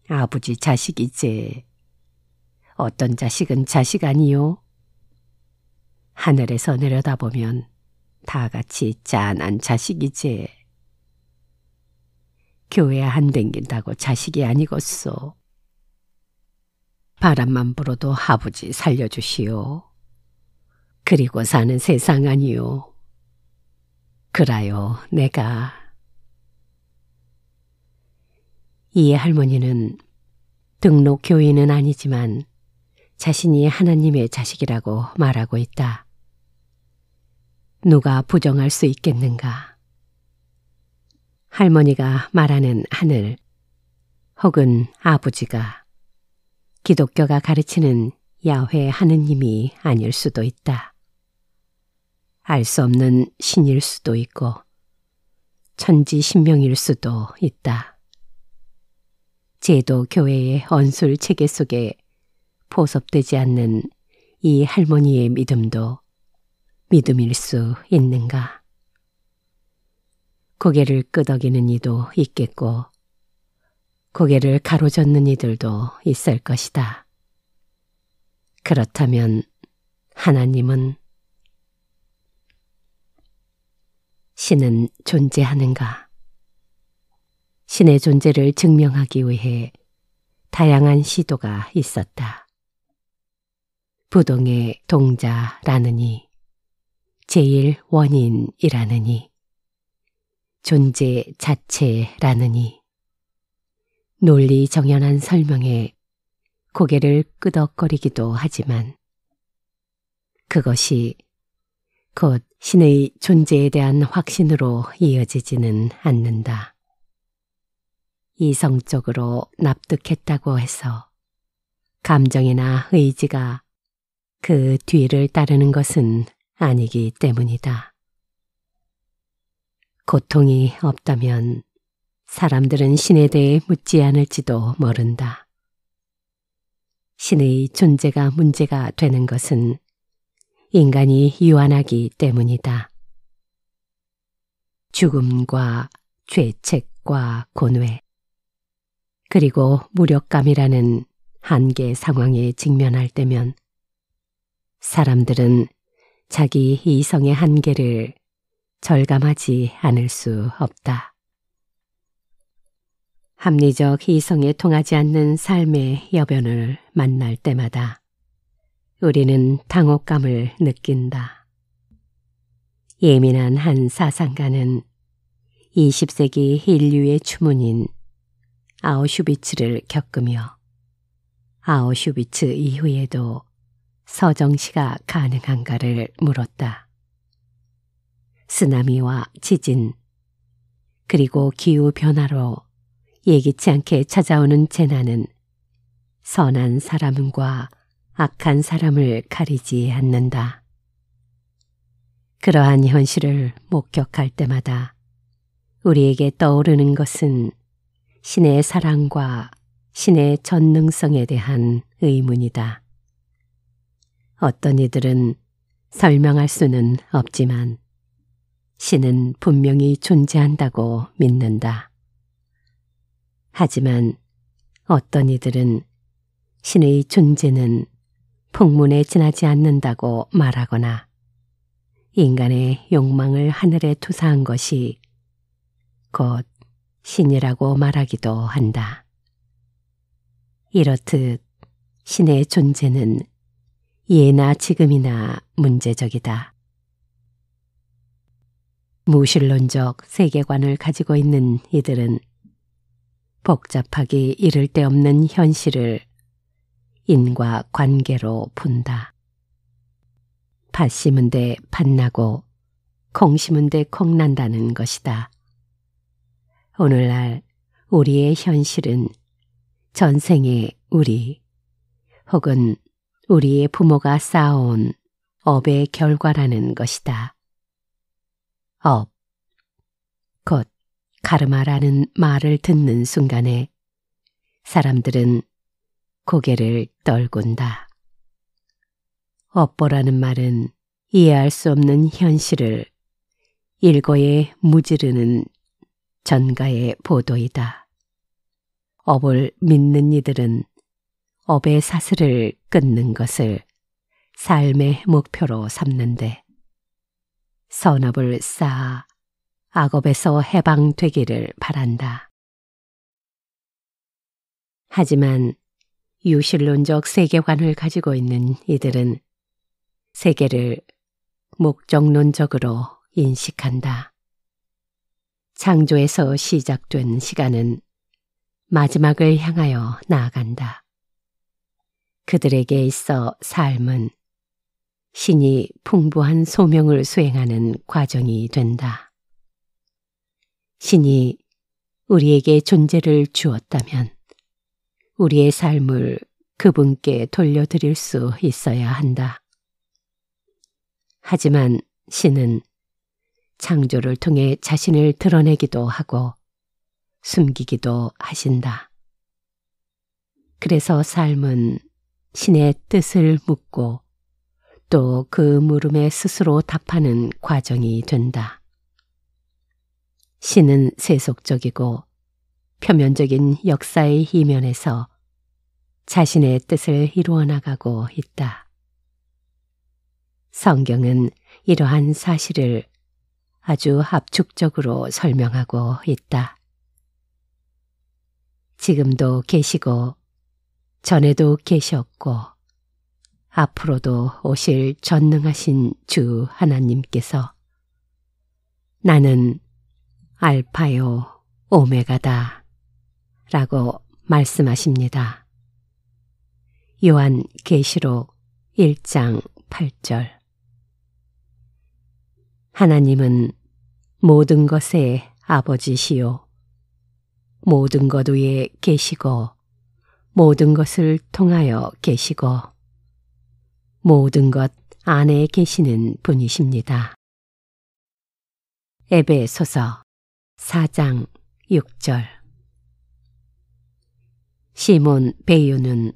아버지 자식이지. 어떤 자식은 자식 아니요? 하늘에서 내려다보면 다 같이 짠한 자식이지. 교회 안 댕긴다고 자식이 아니겠소. 바람만 불어도 아버지 살려주시오. 그리고 사는 세상 아니요. 그라요, 내가. 이에 할머니는 등록 교인은 아니지만 자신이 하나님의 자식이라고 말하고 있다. 누가 부정할 수 있겠는가? 할머니가 말하는 하늘 혹은 아버지가 기독교가 가르치는 야훼 하느님이 아닐 수도 있다. 알 수 없는 신일 수도 있고 천지신명일 수도 있다. 제도 교회의 언술 체계 속에 포섭되지 않는 이 할머니의 믿음도 믿음일 수 있는가? 고개를 끄덕이는 이도 있겠고 고개를 가로젓는 이들도 있을 것이다. 그렇다면 하나님은 신은 존재하는가? 신의 존재를 증명하기 위해 다양한 시도가 있었다. 부동의 동자라느니, 제일 원인이라느니, 존재 자체라느니, 논리 정연한 설명에 고개를 끄덕거리기도 하지만 그것이 곧 신의 존재에 대한 확신으로 이어지지는 않는다. 이성적으로 납득했다고 해서 감정이나 의지가 그 뒤를 따르는 것은 아니기 때문이다. 고통이 없다면 사람들은 신에 대해 묻지 않을지도 모른다. 신의 존재가 문제가 되는 것은 인간이 유한하기 때문이다. 죽음과 죄책과 곤회, 그리고 무력감이라는 한계 상황에 직면할 때면 사람들은 자기 이성의 한계를 절감하지 않을 수 없다. 합리적 이성에 통하지 않는 삶의 여변을 만날 때마다 우리는 당혹감을 느낀다. 예민한 한 사상가는 20세기 인류의 추문인 아우슈비츠를 겪으며 아우슈비츠 이후에도 서정시가 가능한가를 물었다. 쓰나미와 지진, 그리고 기후변화로 예기치 않게 찾아오는 재난은 선한 사람과 악한 사람을 가리지 않는다. 그러한 현실을 목격할 때마다 우리에게 떠오르는 것은 신의 사랑과 신의 전능성에 대한 의문이다. 어떤 이들은 설명할 수는 없지만 신은 분명히 존재한다고 믿는다. 하지만 어떤 이들은 신의 존재는 풍문에 지나지 않는다고 말하거나 인간의 욕망을 하늘에 투사한 것이 곧 신이라고 말하기도 한다. 이렇듯 신의 존재는 예나 지금이나 문제적이다. 무신론적 세계관을 가지고 있는 이들은 복잡하기 이를 데 없는 현실을 인과 관계로 푼다. 팥 심은 데 팥나고 콩 심은 데 콩 난다는 것이다. 오늘날 우리의 현실은 전생의 우리 혹은 우리의 부모가 쌓아온 업의 결과라는 것이다. 업, 곧 카르마라는 말을 듣는 순간에 사람들은 고개를 떨군다. 업보라는 말은 이해할 수 없는 현실을 일거에 무지르는 전가의 보도이다. 업을 믿는 이들은 업의 사슬을 끊는 것을 삶의 목표로 삼는데 선업을 쌓아 악업에서 해방되기를 바란다. 하지만 유실론적 세계관을 가지고 있는 이들은 세계를 목적론적으로 인식한다. 창조에서 시작된 시간은 마지막을 향하여 나아간다. 그들에게 있어 삶은 신이 풍부한 소명을 수행하는 과정이 된다. 신이 우리에게 존재를 주었다면 우리의 삶을 그분께 돌려드릴 수 있어야 한다. 하지만 신은 창조를 통해 자신을 드러내기도 하고 숨기기도 하신다. 그래서 삶은 신의 뜻을 묻고 또 그 물음에 스스로 답하는 과정이 된다. 신은 세속적이고 표면적인 역사의 이면에서 자신의 뜻을 이루어 나가고 있다. 성경은 이러한 사실을 아주 압축적으로 설명하고 있다. 지금도 계시고 전에도 계셨고 앞으로도 오실 전능하신 주 하나님께서 나는 알파요 오메가다 라고 말씀하십니다. 요한 계시록 1장 8절. 하나님은 모든 것의 아버지시요 모든 것 위에 계시고 모든 것을 통하여 계시고 모든 것 안에 계시는 분이십니다. 에베소서 4장 6절. 시몬 베요는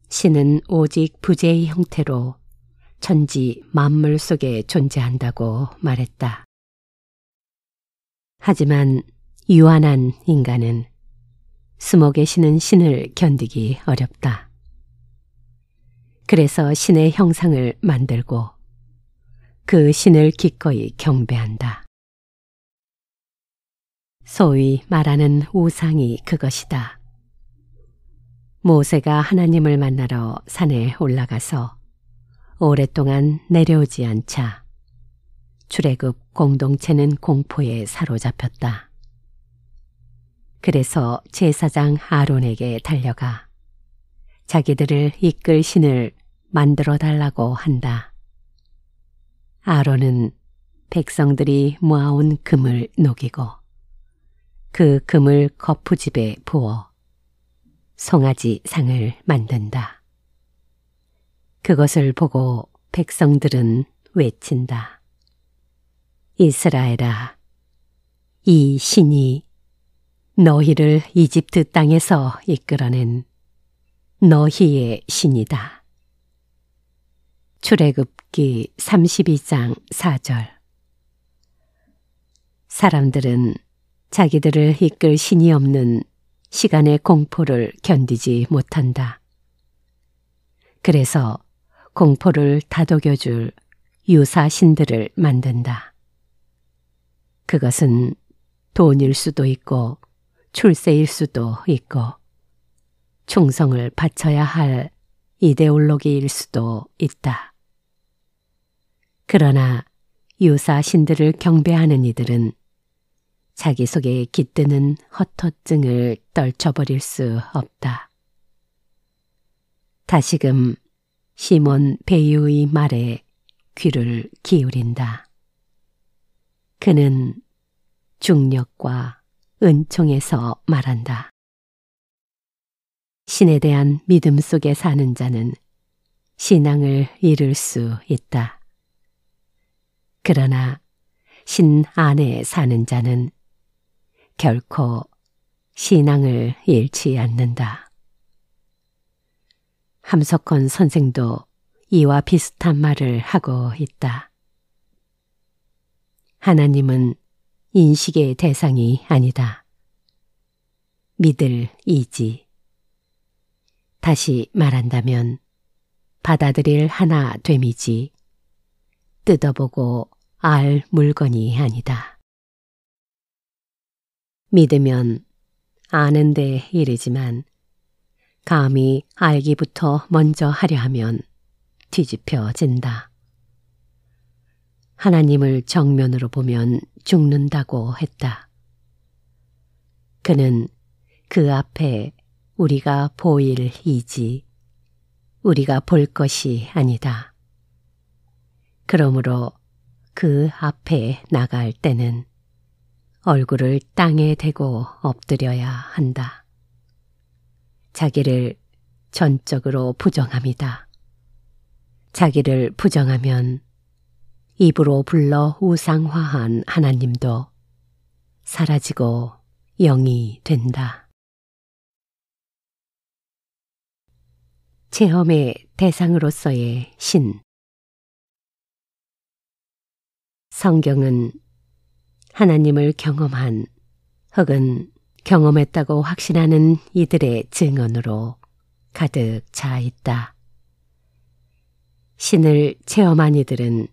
신은 오직 부재의 형태로 천지 만물 속에 존재한다고 말했다. 하지만 유한한 인간은 숨어 계시는 신을 견디기 어렵다. 그래서 신의 형상을 만들고 그 신을 기꺼이 경배한다. 소위 말하는 우상이 그것이다. 모세가 하나님을 만나러 산에 올라가서 오랫동안 내려오지 않자 출애굽 공동체는 공포에 사로잡혔다. 그래서 제사장 아론에게 달려가 자기들을 이끌 신을 만들어 달라고 한다. 아론은 백성들이 모아온 금을 녹이고 그 금을 거푸집에 부어 송아지 상을 만든다. 그것을 보고 백성들은 외친다. 이스라엘아, 이 신이 너희를 이집트 땅에서 이끌어낸 너희의 신이다. 출애굽기 32장 4절. 사람들은 자기들을 이끌 신이 없는 시간의 공포를 견디지 못한다. 그래서 공포를 다독여줄 유사신들을 만든다. 그것은 돈일 수도 있고 출세일 수도 있고 충성을 바쳐야 할 이데올로기일 수도 있다. 그러나 유사신들을 경배하는 이들은 자기 속에 깃드는 헛헛증을 떨쳐버릴 수 없다. 다시금 시몬 베요의 말에 귀를 기울인다. 그는 중력과 은총에서 말한다. 신에 대한 믿음 속에 사는 자는 신앙을 잃을 수 있다. 그러나 신 안에 사는 자는 결코 신앙을 잃지 않는다. 함석헌 선생도 이와 비슷한 말을 하고 있다. 하나님은 인식의 대상이 아니다. 믿을 이지. 다시 말한다면 받아들일 하나 됨이지 뜯어보고 알 물건이 아니다. 믿으면 아는 데 이르지만 감히 알기부터 먼저 하려 하면 뒤집혀진다. 하나님을 정면으로 보면 죽는다고 했다. 그는 그 앞에 우리가 보일 이지 우리가 볼 것이 아니다. 그러므로 그 앞에 나갈 때는 얼굴을 땅에 대고 엎드려야 한다. 자기를 전적으로 부정함이다. 자기를 부정하면 입으로 불러 우상화한 하나님도 사라지고 영이 된다. 체험의 대상으로서의 신. 성경은 하나님을 경험한 혹은 경험했다고 확신하는 이들의 증언으로 가득 차 있다. 신을 체험한 이들은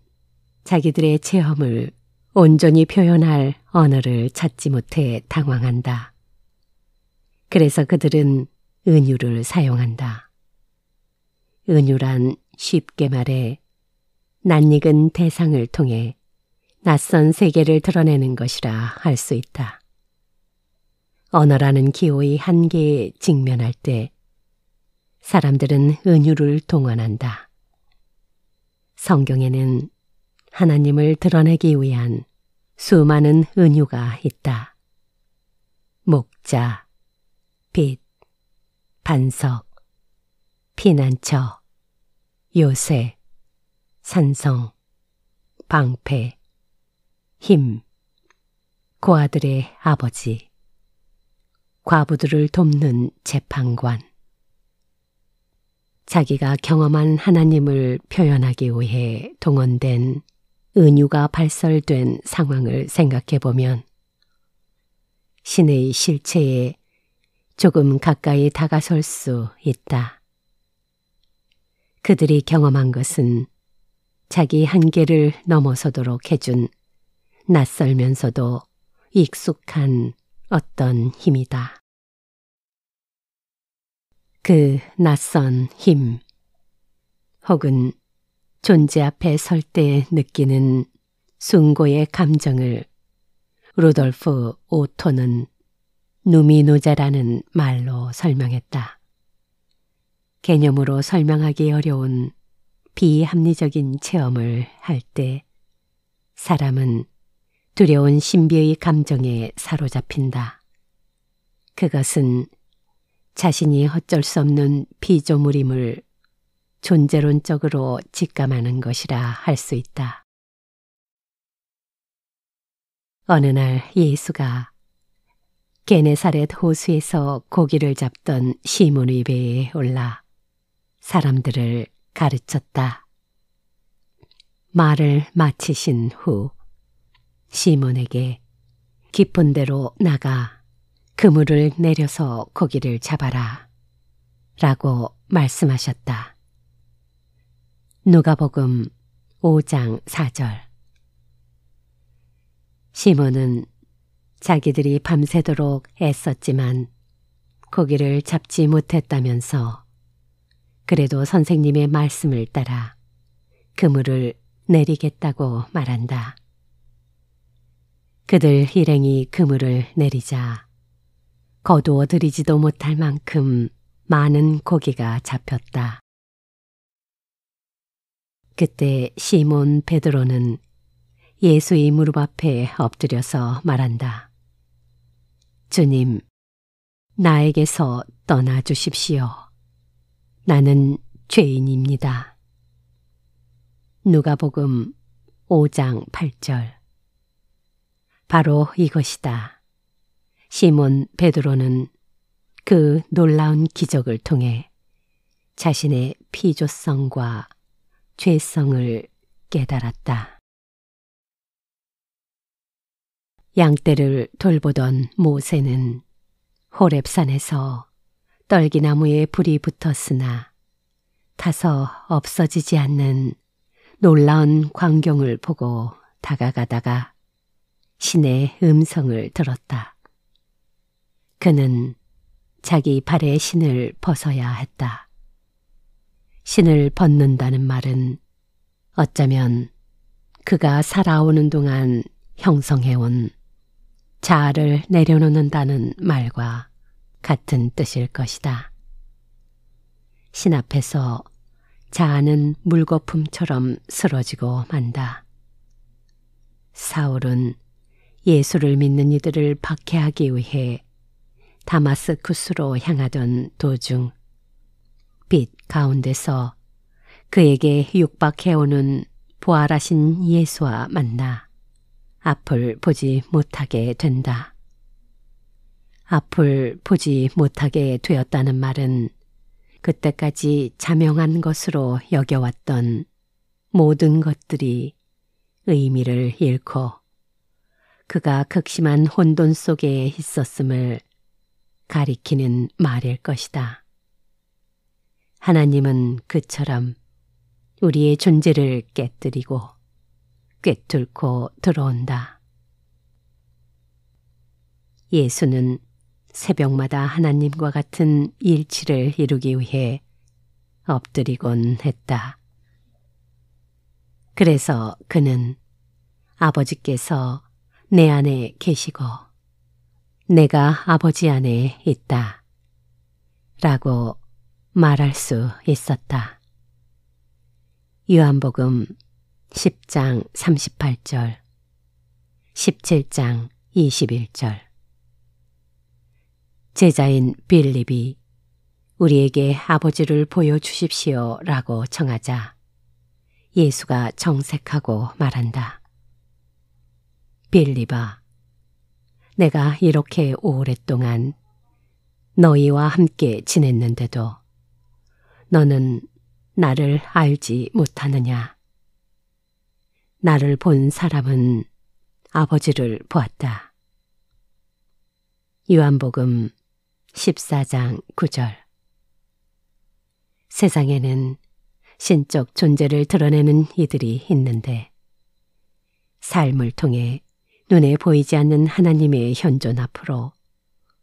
자기들의 체험을 온전히 표현할 언어를 찾지 못해 당황한다. 그래서 그들은 은유를 사용한다. 은유란 쉽게 말해 낯익은 대상을 통해 낯선 세계를 드러내는 것이라 할 수 있다. 언어라는 기호의 한계에 직면할 때 사람들은 은유를 동원한다. 성경에는 하나님을 드러내기 위한 수많은 은유가 있다. 목자, 빛, 반석, 피난처, 요새, 산성, 방패, 힘, 고아들의 아버지, 과부들을 돕는 재판관. 자기가 경험한 하나님을 표현하기 위해 동원된 은유가 발설된 상황을 생각해 보면 신의 실체에 조금 가까이 다가설 수 있다. 그들이 경험한 것은 자기 한계를 넘어서도록 해준 낯설면서도 익숙한 어떤 힘이다. 그 낯선 힘, 혹은 존재 앞에 설 때 느끼는 숭고의 감정을 루돌프 오토는 누미노자라는 말로 설명했다. 개념으로 설명하기 어려운 비합리적인 체험을 할 때 사람은 두려운 신비의 감정에 사로잡힌다. 그것은 자신이 어쩔 수 없는 피조물임을 존재론적으로 직감하는 것이라 할 수 있다. 어느 날 예수가 게네사렛 호수에서 고기를 잡던 시몬의 배에 올라 사람들을 가르쳤다. 말을 마치신 후 시몬에게 깊은 데로 나가 그물을 내려서 고기를 잡아라 라고 말씀하셨다. 누가복음 5장 4절. 시몬은 자기들이 밤새도록 애썼지만 고기를 잡지 못했다면서 그래도 선생님의 말씀을 따라 그물을 내리겠다고 말한다. 그들 일행이 그물을 내리자 거두어 들이지도 못할 만큼 많은 고기가 잡혔다. 그때 시몬 베드로는 예수의 무릎 앞에 엎드려서 말한다. 주님, 나에게서 떠나 주십시오. 나는 죄인입니다. 누가복음 5장 8절. 바로 이것이다. 시몬 베드로는 그 놀라운 기적을 통해 자신의 피조성과 죄성을 깨달았다. 양떼를 돌보던 모세는 호렙산에서 떨기나무에 불이 붙었으나 타서 없어지지 않는 놀라운 광경을 보고 다가가다가 신의 음성을 들었다. 그는 자기 발의 신을 벗어야 했다. 신을 벗는다는 말은 어쩌면 그가 살아오는 동안 형성해온 자아를 내려놓는다는 말과 같은 뜻일 것이다. 신 앞에서 자아는 물거품처럼 쓰러지고 만다. 사울은 예수를 믿는 이들을 박해하기 위해 다마스쿠스로 향하던 도중 빛 가운데서 그에게 육박해오는 부활하신 예수와 만나 앞을 보지 못하게 된다. 앞을 보지 못하게 되었다는 말은 그때까지 자명한 것으로 여겨왔던 모든 것들이 의미를 잃고 그가 극심한 혼돈 속에 있었음을 가리키는 말일 것이다. 하나님은 그처럼 우리의 존재를 깨뜨리고 꿰뚫고 들어온다. 예수는 새벽마다 하나님과 같은 일치를 이루기 위해 엎드리곤 했다. 그래서 그는 아버지께서 내 안에 계시고 내가 아버지 안에 있다 라고 말할 수 있었다. 요한복음 10장 38절, 17장 21절. 제자인 빌립이 우리에게 아버지를 보여주십시오 라고 청하자 예수가 정색하고 말한다. 빌립아, 내가 이렇게 오랫동안 너희와 함께 지냈는데도 너는 나를 알지 못하느냐? 나를 본 사람은 아버지를 보았다. 요한복음 14장 9절. 세상에는 신적 존재를 드러내는 이들이 있는데 삶을 통해 눈에 보이지 않는 하나님의 현존 앞으로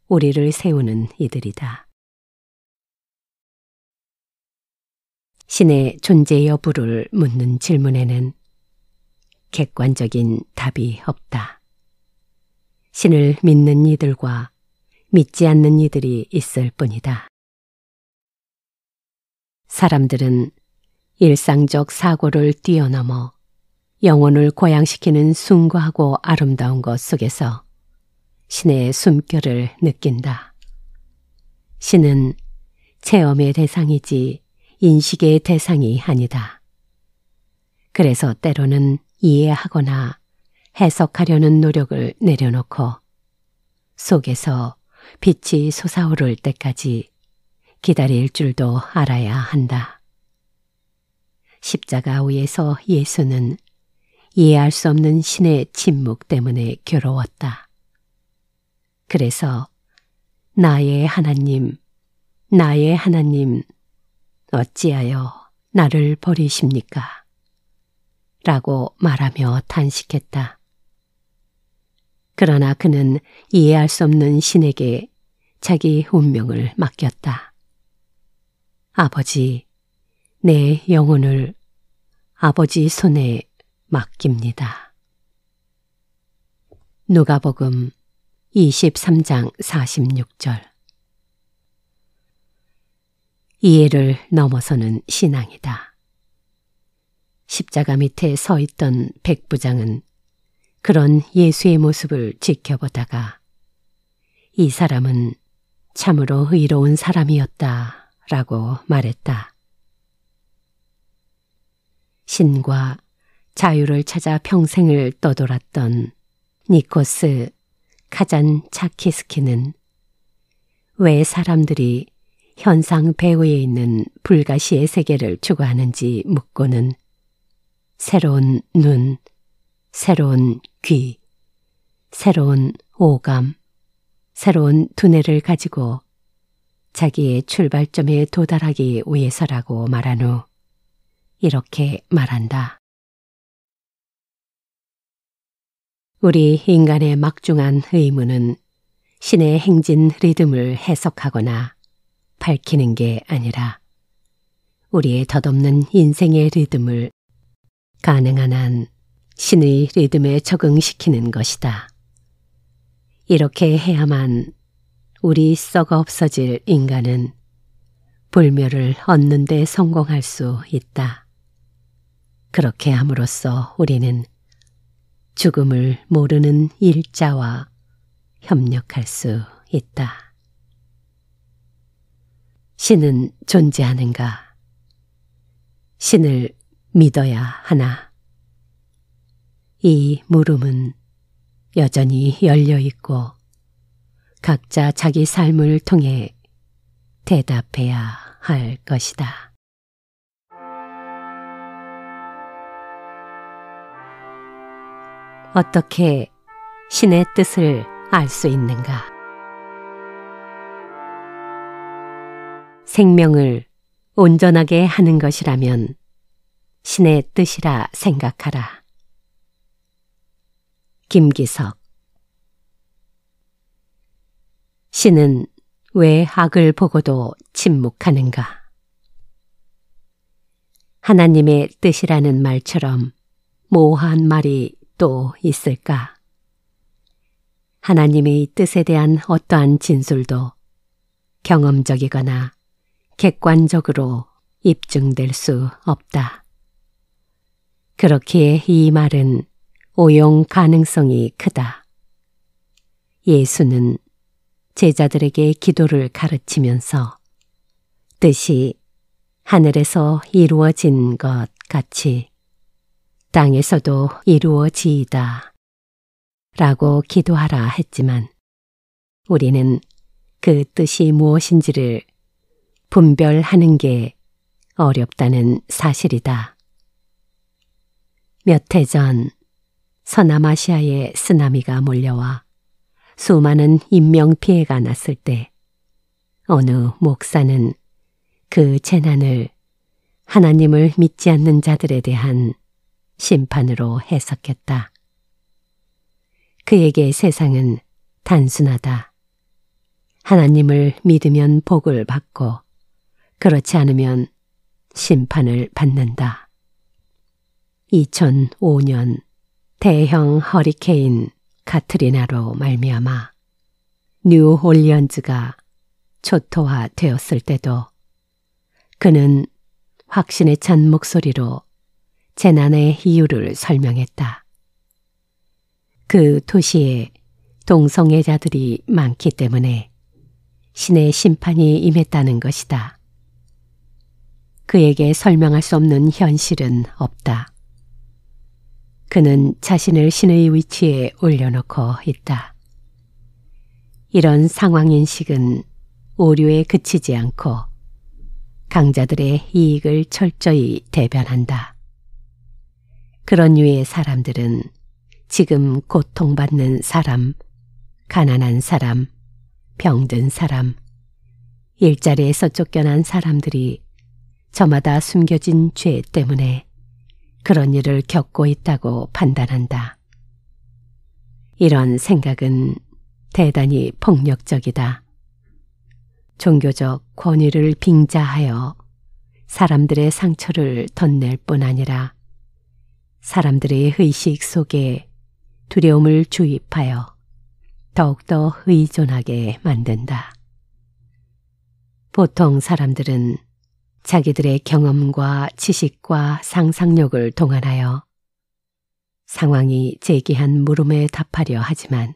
우리를 세우는 이들이다. 신의 존재 여부를 묻는 질문에는 객관적인 답이 없다. 신을 믿는 이들과 믿지 않는 이들이 있을 뿐이다. 사람들은 일상적 사고를 뛰어넘어 영혼을 고양시키는 숭고하고 아름다운 것 속에서 신의 숨결을 느낀다. 신은 체험의 대상이지 인식의 대상이 아니다. 그래서 때로는 이해하거나 해석하려는 노력을 내려놓고 속에서 빛이 솟아오를 때까지 기다릴 줄도 알아야 한다. 십자가 위에서 예수는 이해할 수 없는 신의 침묵 때문에 괴로웠다. 그래서 나의 하나님, 나의 하나님, 어찌하여 나를 버리십니까? 라고 말하며 탄식했다. 그러나 그는 이해할 수 없는 신에게 자기 운명을 맡겼다. 아버지, 내 영혼을 아버지 손에 맡깁니다. 누가복음 23장 46절. 이해를 넘어서는 신앙이다. 십자가 밑에 서 있던 백부장은 그런 예수의 모습을 지켜보다가 이 사람은 참으로 의로운 사람이었다 라고 말했다. 신과 자유를 찾아 평생을 떠돌았던 니코스 카잔차키스키는 왜 사람들이 현상 배후에 있는 불가시의 세계를 추구하는지 묻고는 새로운 눈, 새로운 귀, 새로운 오감, 새로운 두뇌를 가지고 자기의 출발점에 도달하기 위해서라고 말한 후 이렇게 말한다. 우리 인간의 막중한 의무는 신의 행진 리듬을 해석하거나 밝히는 게 아니라 우리의 덧없는 인생의 리듬을 가능한 한 신의 리듬에 적응시키는 것이다. 이렇게 해야만 우리 썩어 없어질 인간은 불멸을 얻는 데 성공할 수 있다. 그렇게 함으로써 우리는 죽음을 모르는 일자와 협력할 수 있다. 신은 존재하는가? 신을 믿어야 하나? 이 물음은 여전히 열려 있고 각자 자기 삶을 통해 대답해야 할 것이다. 어떻게 신의 뜻을 알 수 있는가? 생명을 온전하게 하는 것이라면 신의 뜻이라 생각하라. 김기석. 신은 왜 악을 보고도 침묵하는가? 하나님의 뜻이라는 말처럼 모호한 말이 또 있을까? 하나님의 뜻에 대한 어떠한 진술도 경험적이거나 객관적으로 입증될 수 없다. 그렇기에 이 말은 오용 가능성이 크다. 예수는 제자들에게 기도를 가르치면서 뜻이 하늘에서 이루어진 것 같이 땅에서도 이루어지이다 라고 기도하라 했지만 우리는 그 뜻이 무엇인지를 분별하는 게 어렵다는 사실이다. 몇 해 전 서남아시아에 쓰나미가 몰려와 수많은 인명피해가 났을 때 어느 목사는 그 재난을 하나님을 믿지 않는 자들에 대한 심판으로 해석했다. 그에게 세상은 단순하다. 하나님을 믿으면 복을 받고 그렇지 않으면 심판을 받는다. 2005년 대형 허리케인 카트리나로 말미암아 뉴올리언즈가 초토화되었을 때도 그는 확신에 찬 목소리로 재난의 이유를 설명했다. 그 도시에 동성애자들이 많기 때문에 신의 심판이 임했다는 것이다. 그에게 설명할 수 없는 현실은 없다. 그는 자신을 신의 위치에 올려놓고 있다. 이런 상황인식은 오류에 그치지 않고 강자들의 이익을 철저히 대변한다. 그런 류의 사람들은 지금 고통받는 사람, 가난한 사람, 병든 사람, 일자리에서 쫓겨난 사람들이 저마다 숨겨진 죄 때문에 그런 일을 겪고 있다고 판단한다. 이런 생각은 대단히 폭력적이다. 종교적 권위를 빙자하여 사람들의 상처를 덧낼 뿐 아니라 사람들의 의식 속에 두려움을 주입하여 더욱더 의존하게 만든다. 보통 사람들은 자기들의 경험과 지식과 상상력을 동원하여 상황이 제기한 물음에 답하려 하지만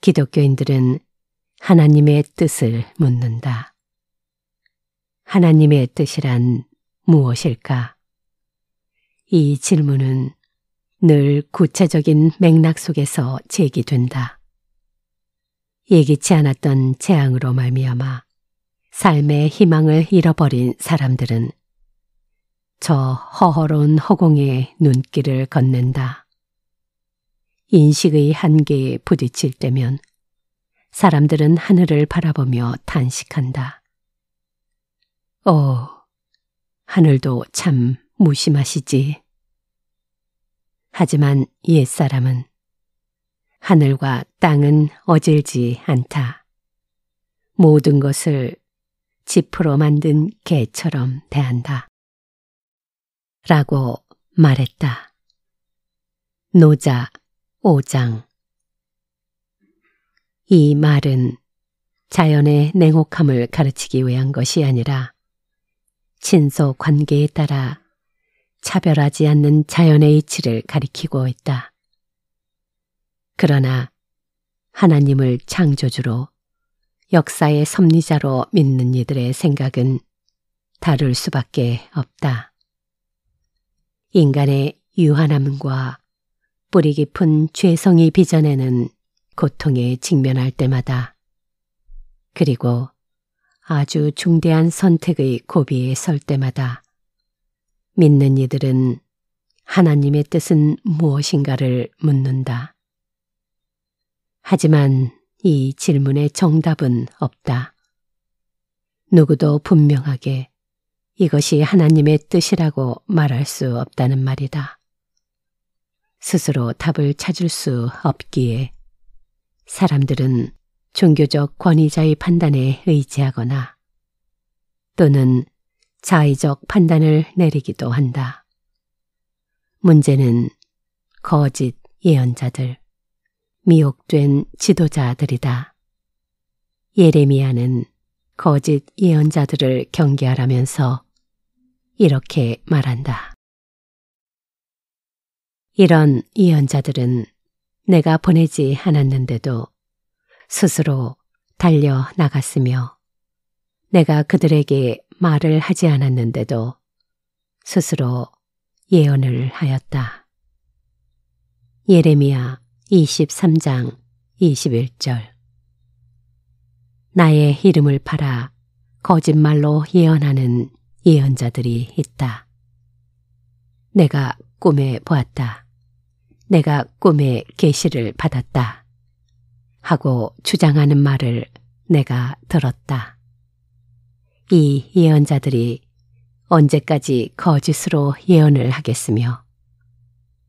기독교인들은 하나님의 뜻을 묻는다. 하나님의 뜻이란 무엇일까? 이 질문은 늘 구체적인 맥락 속에서 제기된다. 예기치 않았던 재앙으로 말미암아 삶의 희망을 잃어버린 사람들은 저 허허로운 허공에 눈길을 건넨다. 인식의 한계에 부딪힐 때면 사람들은 하늘을 바라보며 탄식한다. 하늘도 참 무심하시지. 하지만 옛사람은 하늘과 땅은 어질지 않다. 모든 것을 지프로 만든 개처럼 대한다. 라고 말했다. 노자 5장. 이 말은 자연의 냉혹함을 가르치기 위한 것이 아니라 친소 관계에 따라 차별하지 않는 자연의 이치를 가리키고 있다. 그러나 하나님을 창조주로 역사의 섭리자로 믿는 이들의 생각은 다를 수밖에 없다. 인간의 유한함과 뿌리 깊은 죄성이 빚어내는 고통에 직면할 때마다 그리고 아주 중대한 선택의 고비에 설 때마다 믿는 이들은 하나님의 뜻은 무엇인가를 묻는다. 하지만 이 질문의 정답은 없다. 누구도 분명하게 이것이 하나님의 뜻이라고 말할 수 없다는 말이다. 스스로 답을 찾을 수 없기에 사람들은 종교적 권위자의 판단에 의지하거나 또는 자의적 판단을 내리기도 한다. 문제는 거짓 예언자들, 미혹된 지도자들이다. 예레미야는 거짓 예언자들을 경계하라면서 이렇게 말한다. 이런 예언자들은 내가 보내지 않았는데도 스스로 달려 나갔으며 내가 그들에게 말을 하지 않았는데도 스스로 예언을 하였다. 예레미야 23장 21절. 나의 이름을 팔아 거짓말로 예언하는 예언자들이 있다. 내가 꿈에 보았다. 내가 꿈에 계시를 받았다. 하고 주장하는 말을 내가 들었다. 이 예언자들이 언제까지 거짓으로 예언을 하겠으며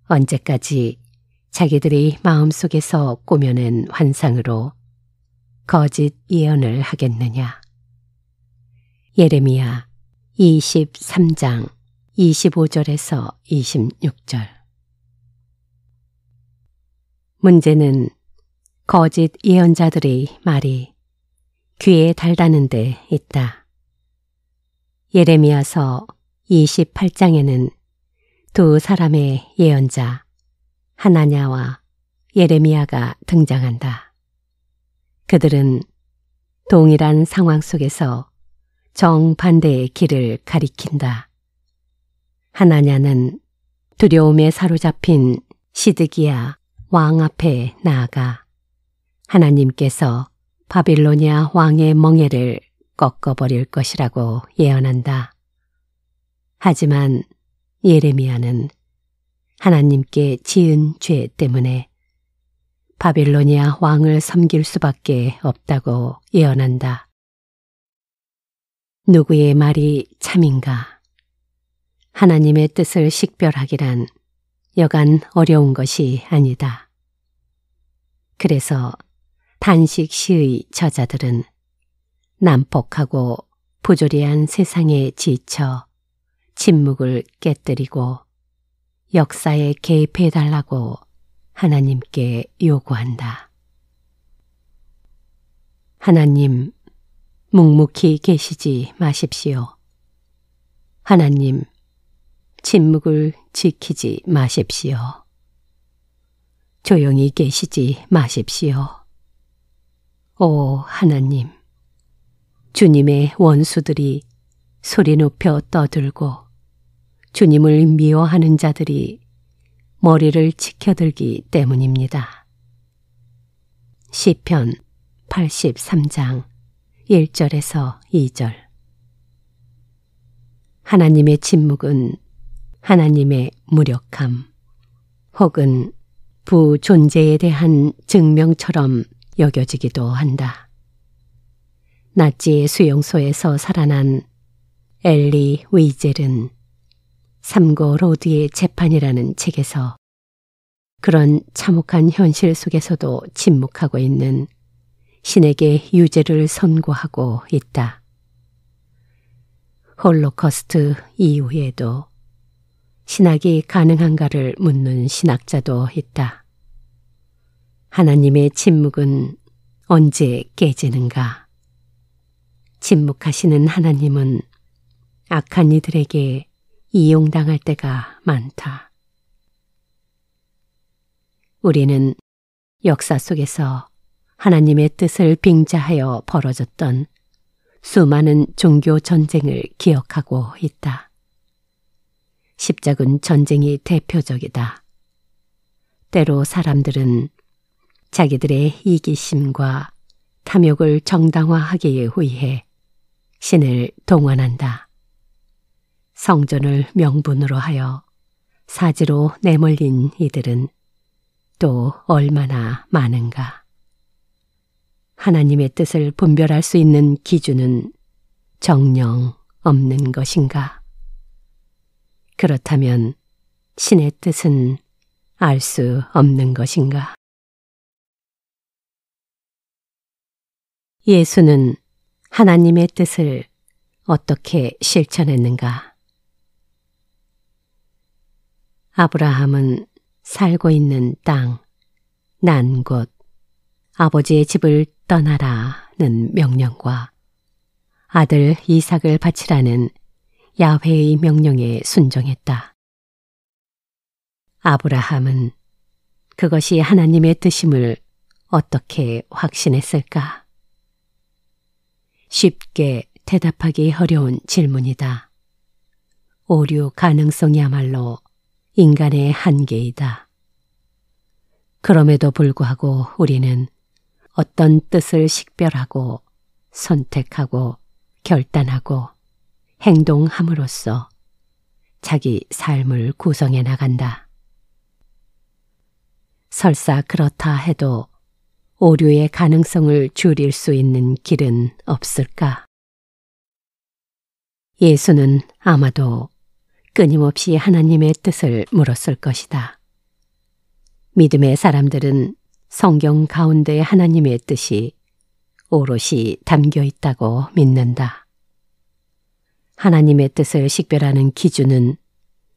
언제까지 자기들이 마음속에서 꾸며낸 환상으로 거짓 예언을 하겠느냐. 예레미야 23장 25절에서 26절. 문제는 거짓 예언자들의 말이 귀에 달다는 데 있다. 예레미야서 28장에는 두 사람의 예언자 하나냐와 예레미야가 등장한다. 그들은 동일한 상황 속에서 정반대의 길을 가리킨다. 하나냐는 두려움에 사로잡힌 시드기야 왕 앞에 나아가 하나님께서 바빌로니아 왕의 멍에를 꺾어버릴 것이라고 예언한다. 하지만 예레미야는 하나님께 지은 죄 때문에 바빌로니아 왕을 섬길 수밖에 없다고 예언한다. 누구의 말이 참인가? 하나님의 뜻을 식별하기란 여간 어려운 것이 아니다. 그래서 단식시의 저자들은 난폭하고 부조리한 세상에 지쳐 침묵을 깨뜨리고 역사에 개입해달라고 하나님께 요구한다. 하나님, 묵묵히 계시지 마십시오. 하나님, 침묵을 지키지 마십시오. 조용히 계시지 마십시오. 오 하나님, 주님의 원수들이 소리 높여 떠들고 주님을 미워하는 자들이 머리를 치켜들기 때문입니다. 시편 83장 1절에서 2절. 하나님의 침묵은 하나님의 무력함 혹은 부존재에 대한 증명처럼 여겨지기도 한다. 나치의 수용소에서 살아난 엘리 위젤은 삼고 로드의 재판이라는 책에서 그런 참혹한 현실 속에서도 침묵하고 있는 신에게 유죄를 선고하고 있다. 홀로코스트 이후에도 신학이 가능한가를 묻는 신학자도 있다. 하나님의 침묵은 언제 깨지는가? 침묵하시는 하나님은 악한 이들에게 이용당할 때가 많다. 우리는 역사 속에서 하나님의 뜻을 빙자하여 벌어졌던 수많은 종교 전쟁을 기억하고 있다. 십자군 전쟁이 대표적이다. 때로 사람들은 자기들의 이기심과 탐욕을 정당화하기 위해 신을 동원한다. 성전을 명분으로 하여 사지로 내몰린 이들은 또 얼마나 많은가. 하나님의 뜻을 분별할 수 있는 기준은 정녕 없는 것인가? 그렇다면 신의 뜻은 알 수 없는 것인가? 예수는 하나님의 뜻을 어떻게 실천했는가? 아브라함은 살고 있는 땅, 난 곳, 아버지의 집을 떠나라는 명령과 아들 이삭을 바치라는 야훼의 명령에 순종했다. 아브라함은 그것이 하나님의 뜻임을 어떻게 확신했을까? 쉽게 대답하기 어려운 질문이다. 오류 가능성이야말로 인간의 한계이다. 그럼에도 불구하고 우리는 어떤 뜻을 식별하고 선택하고 결단하고 행동함으로써 자기 삶을 구성해 나간다. 설사 그렇다 해도 오류의 가능성을 줄일 수 있는 길은 없을까? 예수는 아마도 끊임없이 하나님의 뜻을 물었을 것이다. 믿음의 사람들은 성경 가운데 하나님의 뜻이 오롯이 담겨 있다고 믿는다. 하나님의 뜻을 식별하는 기준은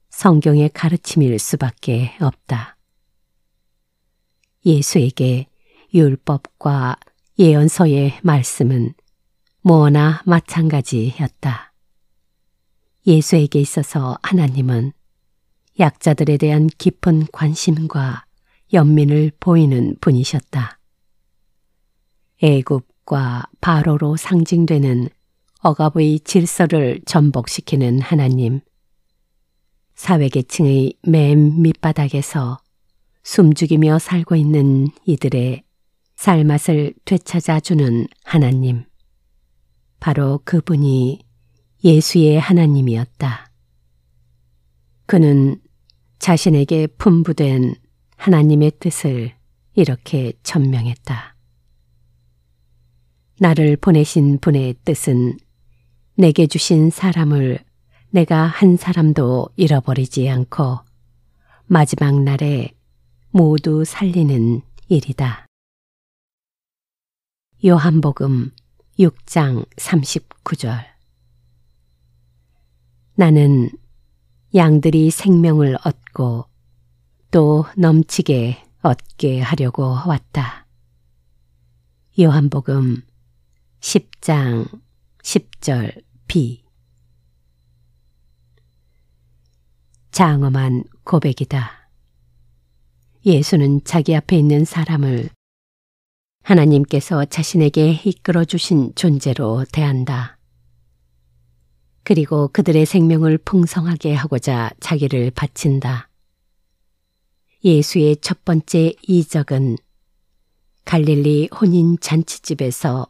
성경의 가르침일 수밖에 없다. 예수에게 율법과 예언서의 말씀은 뭐나 마찬가지였다. 예수에게 있어서 하나님은 약자들에 대한 깊은 관심과 연민을 보이는 분이셨다. 애굽과 바로로 상징되는 억압의 질서를 전복시키는 하나님, 사회계층의 맨 밑바닥에서 숨죽이며 살고 있는 이들의 살맛을 되찾아주는 하나님, 바로 그분이 예수의 하나님이었다. 그는 자신에게 분부된 하나님의 뜻을 이렇게 천명했다. 나를 보내신 분의 뜻은 내게 주신 사람을 내가 한 사람도 잃어버리지 않고 마지막 날에 모두 살리는 일이다. 요한복음 6장 39절. 나는 양들이 생명을 얻고 또 넘치게 얻게 하려고 왔다. 요한복음 10장 10절 B. 장엄한 고백이다. 예수는 자기 앞에 있는 사람을 하나님께서 자신에게 이끌어 주신 존재로 대한다. 그리고 그들의 생명을 풍성하게 하고자 자기를 바친다. 예수의 첫 번째 이적은 갈릴리 혼인 잔치집에서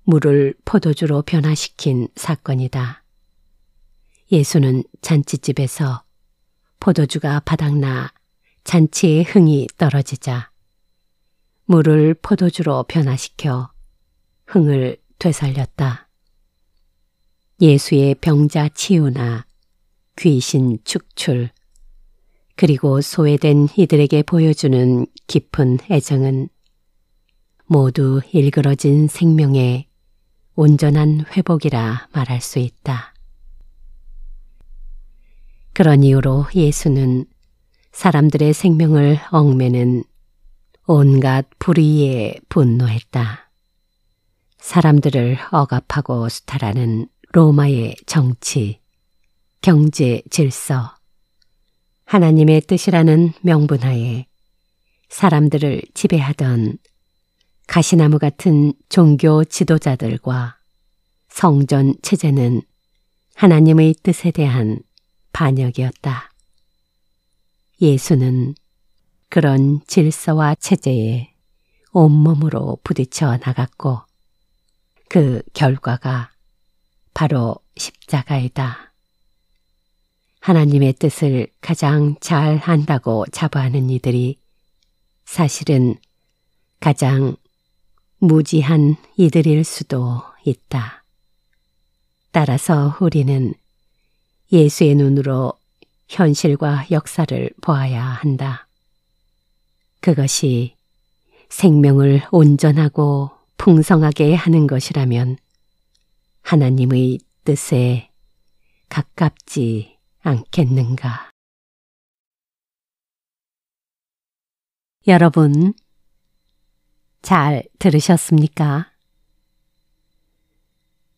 물을 포도주로 변화시킨 사건이다. 예수는 잔치집에서 포도주가 바닥나 잔치의 흥이 떨어지자 물을 포도주로 변화시켜 흥을 되살렸다. 예수의 병자 치유나 귀신 축출, 그리고 소외된 이들에게 보여주는 깊은 애정은 모두 일그러진 생명의 온전한 회복이라 말할 수 있다. 그런 이유로 예수는 사람들의 생명을 얽매는 온갖 불의에 분노했다. 사람들을 억압하고 수탈하는 로마의 정치, 경제 질서, 하나님의 뜻이라는 명분하에 사람들을 지배하던 가시나무 같은 종교 지도자들과 성전 체제는 하나님의 뜻에 대한 반역이었다. 예수는 그런 질서와 체제에 온몸으로 부딪혀 나갔고 그 결과가 바로 십자가이다. 하나님의 뜻을 가장 잘 안다고 자부하는 이들이 사실은 가장 무지한 이들일 수도 있다. 따라서 우리는 예수의 눈으로 현실과 역사를 보아야 한다. 그것이 생명을 온전하고 풍성하게 하는 것이라면 하나님의 뜻에 가깝지 않겠는가. 여러분, 잘 들으셨습니까?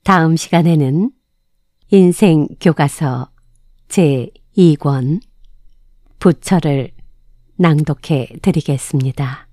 다음 시간에는 인생 교과서 제2권 부처를 낭독해 드리겠습니다.